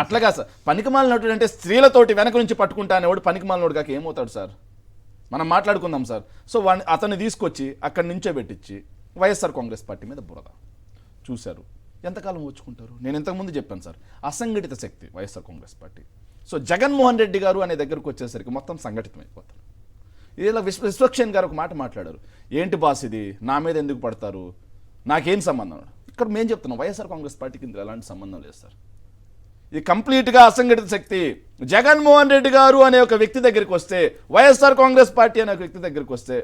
అట్లాగా సార్, పనికిమాలిన నటుడు అంటే స్త్రీలతోటి వెనక నుంచి పట్టుకుంటానేవాడు పనికిమాలినోడు కాక ఏమవుతాడు సార్? మనం మాట్లాడుకుందాం సార్. సో అతన్ని తీసుకొచ్చి అక్కడి నుంచే పెట్టించి వైఎస్ఆర్ కాంగ్రెస్ పార్టీ మీద బురద చూశారు. ఎంతకాలం ఓచుకుంటారు? నేను ఇంతకుముందు చెప్పాను సార్, అసంఘటిత శక్తి వైఎస్ఆర్ కాంగ్రెస్ పార్టీ. సో జగన్మోహన్ రెడ్డి గారు అనే దగ్గరకు వచ్చేసరికి మొత్తం సంఘటితం అయిపోతారు. ఇలా విశ్వక్షేణ్ గారు ఒక మాట మాట్లాడారు, ఏంటి బాస్ ఇది, నా మీద ఎందుకు పడతారు, నాకేం సంబంధం? ఇక్కడ మేము చెప్తున్నాం, వైఎస్ఆర్ కాంగ్రెస్ పార్టీకి ఇందులో ఎలాంటి సంబంధం లేదు సార్. ఇది కంప్లీట్గా అసంఘటిత శక్తి. జగన్మోహన్ రెడ్డి గారు అనే ఒక వ్యక్తి దగ్గరికి వస్తే, వైఎస్ఆర్ కాంగ్రెస్ పార్టీ అనే ఒక వ్యక్తి దగ్గరికి వస్తే,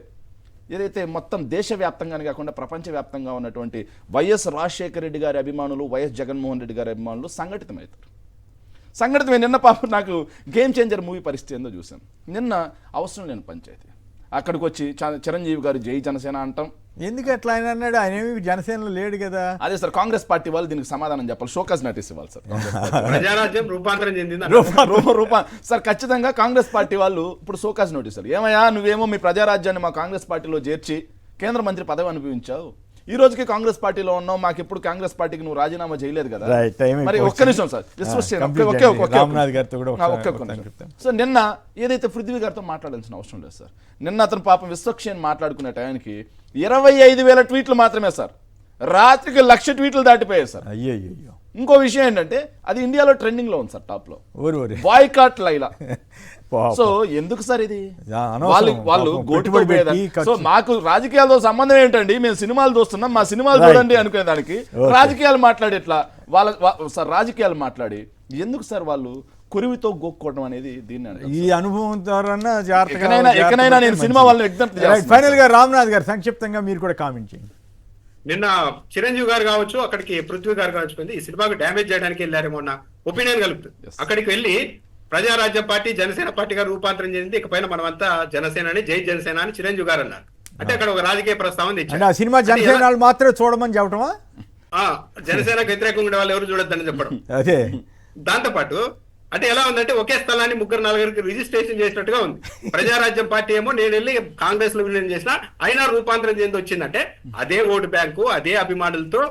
ఏదైతే మొత్తం దేశవ్యాప్తంగానే కాకుండా ప్రపంచవ్యాప్తంగా ఉన్నటువంటి వైఎస్ రాజశేఖర రెడ్డి గారి అభిమానులు, వైఎస్ జగన్మోహన్ రెడ్డి గారి అభిమానులు సంఘటితమవుతారు. సంఘటితమే. నిన్న పాపం నాకు గేమ్ చేంజర్ మూవీ పరిస్థితి ఏందో చూశాను. నిన్న అవసరం లేని పంచాయతీ, అక్కడికి వచ్చి చిరంజీవి గారు జై జనసేన అంటాం, ఎందుకు అట్లా ఆయన అన్నాడు? ఆయన ఏమి జనసేనలో లేడు కదా. అదే సార్, కాంగ్రెస్ పార్టీ వాళ్ళు దీనికి సమాధానం చెప్పాలి, షోకాజ్ నోటీస్ ఇవ్వాలి సార్. ప్రజారాజ్యం రూపాంతరం చెందింది సార్ ఖచ్చితంగా కాంగ్రెస్ పార్టీ వాళ్ళు ఇప్పుడు షోకాజ్ నోటీస్ సార్. ఏమయ్యా నువ్వేమో మీ ప్రజారాజ్యాన్ని మా కాంగ్రెస్ పార్టీలో చేర్చి కేంద్ర మంత్రి పదవి అనుభవించావు, ఈ రోజుకి కాంగ్రెస్ పార్టీలో ఉన్నావు, మాకు ఎప్పుడు కాంగ్రెస్ పార్టీకి నువ్వు రాజీనామా చేయలేదు కదా. మరి ఒక్క నిమిషం సార్, సో నిన్న ఏదైతే పృథ్వీ గారితో మాట్లాడాల్సిన అవసరం లేదు సార్. నిన్న అతను పాపం విశ్వక్షేణ్ మాట్లాడుకునే టైంకి 25,000 ట్వీట్లు మాత్రమే సార్, రాత్రికి 1,00,000 ట్వీట్లు దాటిపోయాయి సార్. అయ్యో. ఇంకో విషయం ఏంటంటే అది ఇండియాలో ట్రెండింగ్ లో ఉంది సార్, టాప్ లో బాయ్కాట్ లైలా. సో ఎందుకు సార్ ఇది? వాళ్ళు గోటుపడిపోయేది. సో మాకు రాజకీయాలతో సంబంధం ఏంటండి, మేము సినిమాలు చూస్తున్నాం, మా సినిమాలు చూడండి అనుకునే దానికి రాజకీయాలు మాట్లాడి ఎట్లా సార్ రాజకీయాలు మాట్లాడి ఎందుకు సార్ వాళ్ళు కురివితో గోక్కోవడం అనేది? దీన్ని ఈ అనుభవం ద్వారా ఎక్కడైనా నేను సినిమా వాళ్ళని విజ్ఞప్తి. ఫైనల్ గా రామ్నాథ్ గారు సంక్షిప్తంగా మీరు కూడా కామెంట్ చేయండి. నిన్న చిరంజీవి గారు కావచ్చు, అక్కడికి పృథ్వీ గారు కావచ్చు, ఈ సినిమాకు డ్యామేజ్ చేయడానికి వెళ్ళారేమో అన్న ఒపీనియన్ కలుగుతుంది. అక్కడికి వెళ్ళి ప్రజారాజ్యం పార్టీ జనసేన పార్టీగా రూపాంతరం చెందింది, ఇకపైన మనమంతా జనసేన జై జనసేన అని చిరంజీవి గారు అన్నారు. అంటే అక్కడ ఒక రాజకీయ ప్రస్తావన తెచ్చారు. ఆ సినిమా జనసేన మాత్రమే చూడమని చెప్పడమా? జనసేనకు వ్యతిరేకంగా ఉండే వాళ్ళు ఎవరు చూడొద్దని చెప్పడం. అదే దాంతోపాటు అంటే ఎలా ఉందంటే ఒకే స్థలాన్ని 3-4 రిజిస్ట్రేషన్ చేసినట్టుగా ఉంది. ప్రజారాజ్యం పార్టీ ఏమో నేను వెళ్ళి కాంగ్రెస్ లో విలీనం చేసినా అయినా రూపాంతరం చెంది వచ్చిందంటే అదే ఓటు బ్యాంకు, అదే అభిమానులతో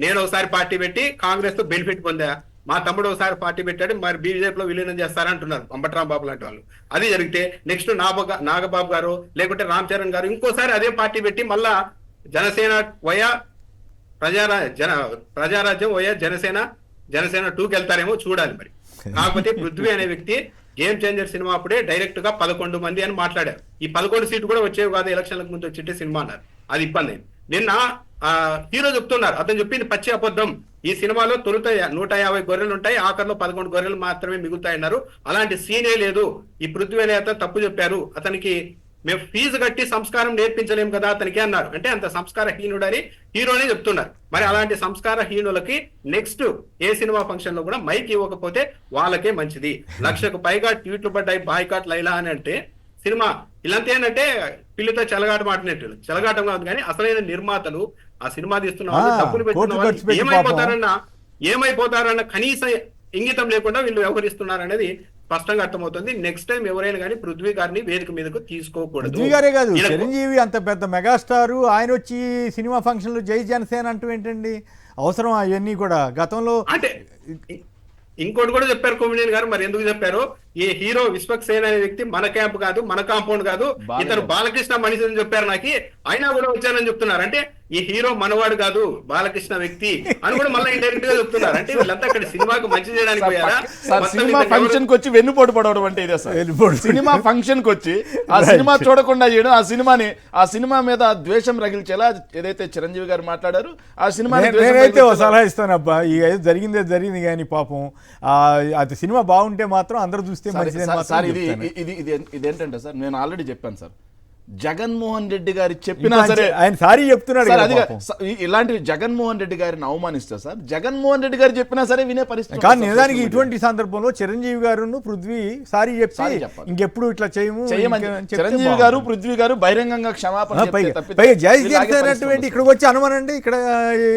నేను ఒకసారి పార్టీ పెట్టి కాంగ్రెస్ తో బెనిఫిట్ పొందా, మా తమ్ముడు ఒకసారి పార్టీ పెట్టాడు మరి బీజేపీలో విలీనం చేస్తారంటున్నారు అంబట్రామ్ బాబు లాంటి వాళ్ళు. అది జరిగితే నెక్స్ట్ నాగబాబు గారు లేకుంటే రామ్ చరణ్ గారు ఇంకోసారి అదే పార్టీ పెట్టి మళ్ళా జనసేన వయా ప్రజారాజ్యం వయా జనసేన 2కి వెళ్తారేమో చూడాలి. మరి కాకపోతే పృథ్వీ అనే వ్యక్తి గేమ్ చేంజర్ సినిమా అప్పుడే డైరెక్ట్ గా 11 మంది అని మాట్లాడారు. ఈ 11 సీట్లు కూడా వచ్చేవి కాదు, ఎలక్షన్లకు ముందు వచ్చే సినిమా అన్నారు. అది ఇబ్బంది అయింది. నిన్న హీరో చెప్తున్నారు, అతను చెప్పింది పచ్చి అబద్ధం. ఈ సినిమాలో తొలుత 150 గొర్రెలు ఉంటాయి, ఆఖరిలో 11 గొర్రెలు మాత్రమే మిగులుతాయన్నారు. అలాంటి సీనే లేదు. ఈ పృథ్వీ అనే అతను తప్పు చెప్పారు. అతనికి మేము ఫీజు కట్టి సంస్కారం నేర్పించలేము కదా అతనికి అన్నారు. అంటే అంత సంస్కారహీనుడని హీరోనే చెప్తున్నారు. మరి అలాంటి సంస్కారహీనులకి నెక్స్ట్ ఏ సినిమా ఫంక్షన్ లో కూడా మైక్ ఇవ్వకపోతే వాళ్ళకే మంచిది. 1,00,000కు పైగా ట్వీట్లు పడ్డాయి బాయ్కాట్ లైలా అని అంటే సినిమా ఇలాంటి ఏంటంటే పిల్లితో చెలగాటం ఆడినట్టు చెలగాటం కాదు, కానీ అసలైన నిర్మాతలు ఆ సినిమా తీస్తున్న వాళ్ళు డబ్బులు పెట్టిన వాళ్ళు ఏమైపోతారన్న కనీస ఇంగితం లేకుండా వీళ్ళు వ్యవహరిస్తున్నారు అనేది స్పష్టంగా అర్థమవుతుంది. నెక్స్ట్ టైం ఎవరైనా కానీ పృథ్వీ గారిని వేదిక మీదకు తీసుకోకూడదు. పృథ్వీ గారే కాదు, చిరంజీవి అంత పెద్ద మెగాస్టారు, ఆయన వచ్చి సినిమా ఫంక్షన్ లో జై జనసేన అంటూ ఏంటండి అవసరం? అవన్నీ కూడా గతంలో అంటే ఇంకోటి కూడా చెప్పారు కొమిడియన్ గారు. మరి ఎందుకు చెప్పారు? ఈ హీరో విశ్వక్సేన అనే వ్యక్తి మన క్యాంప్ కాదు, మన కాంపౌండ్ కాదు, ఇతను బాలకృష్ణ మనిషి అని చెప్పారు నాకు, అయినా కూడా వచ్చానని చెప్తున్నారు. అంటే ఈ హీరో మనవాడు కాదు, బాలకృష్ణ వ్యక్తి అని కూడా మళ్ళీ ఇండైరెక్ట్ గా చెప్తున్నారు. అంటే వీళ్ళంతా అక్కడ సినిమాకు మంచి చేయడానికి పోయారా? సినిమా ఫంక్షన్ కి వచ్చి వెన్నుపోటు పడవడం అంటే ఇదే సార్. సినిమా ఫంక్షన్ కి వచ్చి ఆ సినిమా చూడకుండా చేయడం, ఆ సినిమా మీద ద్వేషం రగిల్చేలా ఏదైతే చిరంజీవి గారు మాట్లాడారు ఆ సినిమా. నేనైతే ఒక సలహా ఇస్తాను అబ్బా, ఈ జరిగింది కానీ పాపం అది సినిమా బాగుంటే మాత్రం అందరూ చూస్తే సార్. ఇదేంటంటే సార్ నేను ఆల్రెడీ చెప్పాను సార్, జగన్మోహన్ రెడ్డి గారి చెప్పినా సరే ఆయన సారీ చెప్తున్నాడు. ఇలాంటివి జగన్మోహన్ రెడ్డి గారిని అవమానిస్తా సార్, జగన్మోహన్ రెడ్డి గారు చెప్పినా సరే వినే పరిస్థితి కానీ నిజానికి ఇటువంటి సందర్భంలో చిరంజీవి గారు పృథ్వీ సారీ చెప్పి ఇంకెప్పుడు ఇట్లా చేయమని చిరంజీవి గారు పృథ్వీ గారు బహిరంగంగా క్షమాపణ జై జనసేనటువంటి ఇక్కడికి వచ్చి అనుమానండి,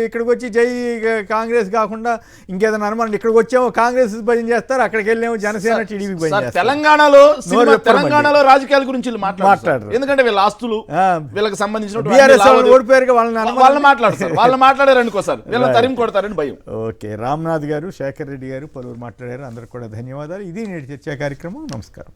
ఇక్కడికి వచ్చి జై కాంగ్రెస్ కాకుండా ఇంకేదైనా అనుమానం, ఇక్కడికి వచ్చేమో కాంగ్రెస్ భయం చేస్తారు, అక్కడికి వెళ్ళేమో జనసేన టీడీపీ భయం చేస్తారు. తెలంగాణలో రాజకీయాల గురించి మాట్లాడరు, ఎందుకంటే వీళ్ళ ఆస్తులు వీళ్ళకి సంబంధించిన వాళ్ళు మాట్లాడారు అనుకోసారి వీళ్ళ తరిమి కొడతారని భయం. ఓకే, రామ్నాథ్ గారు, శేఖర్ రెడ్డి గారు పలువురు మాట్లాడారు. అందరికి కూడా ధన్యవాదాలు. ఇది నేటి చర్చా కార్యక్రమం. నమస్కారం.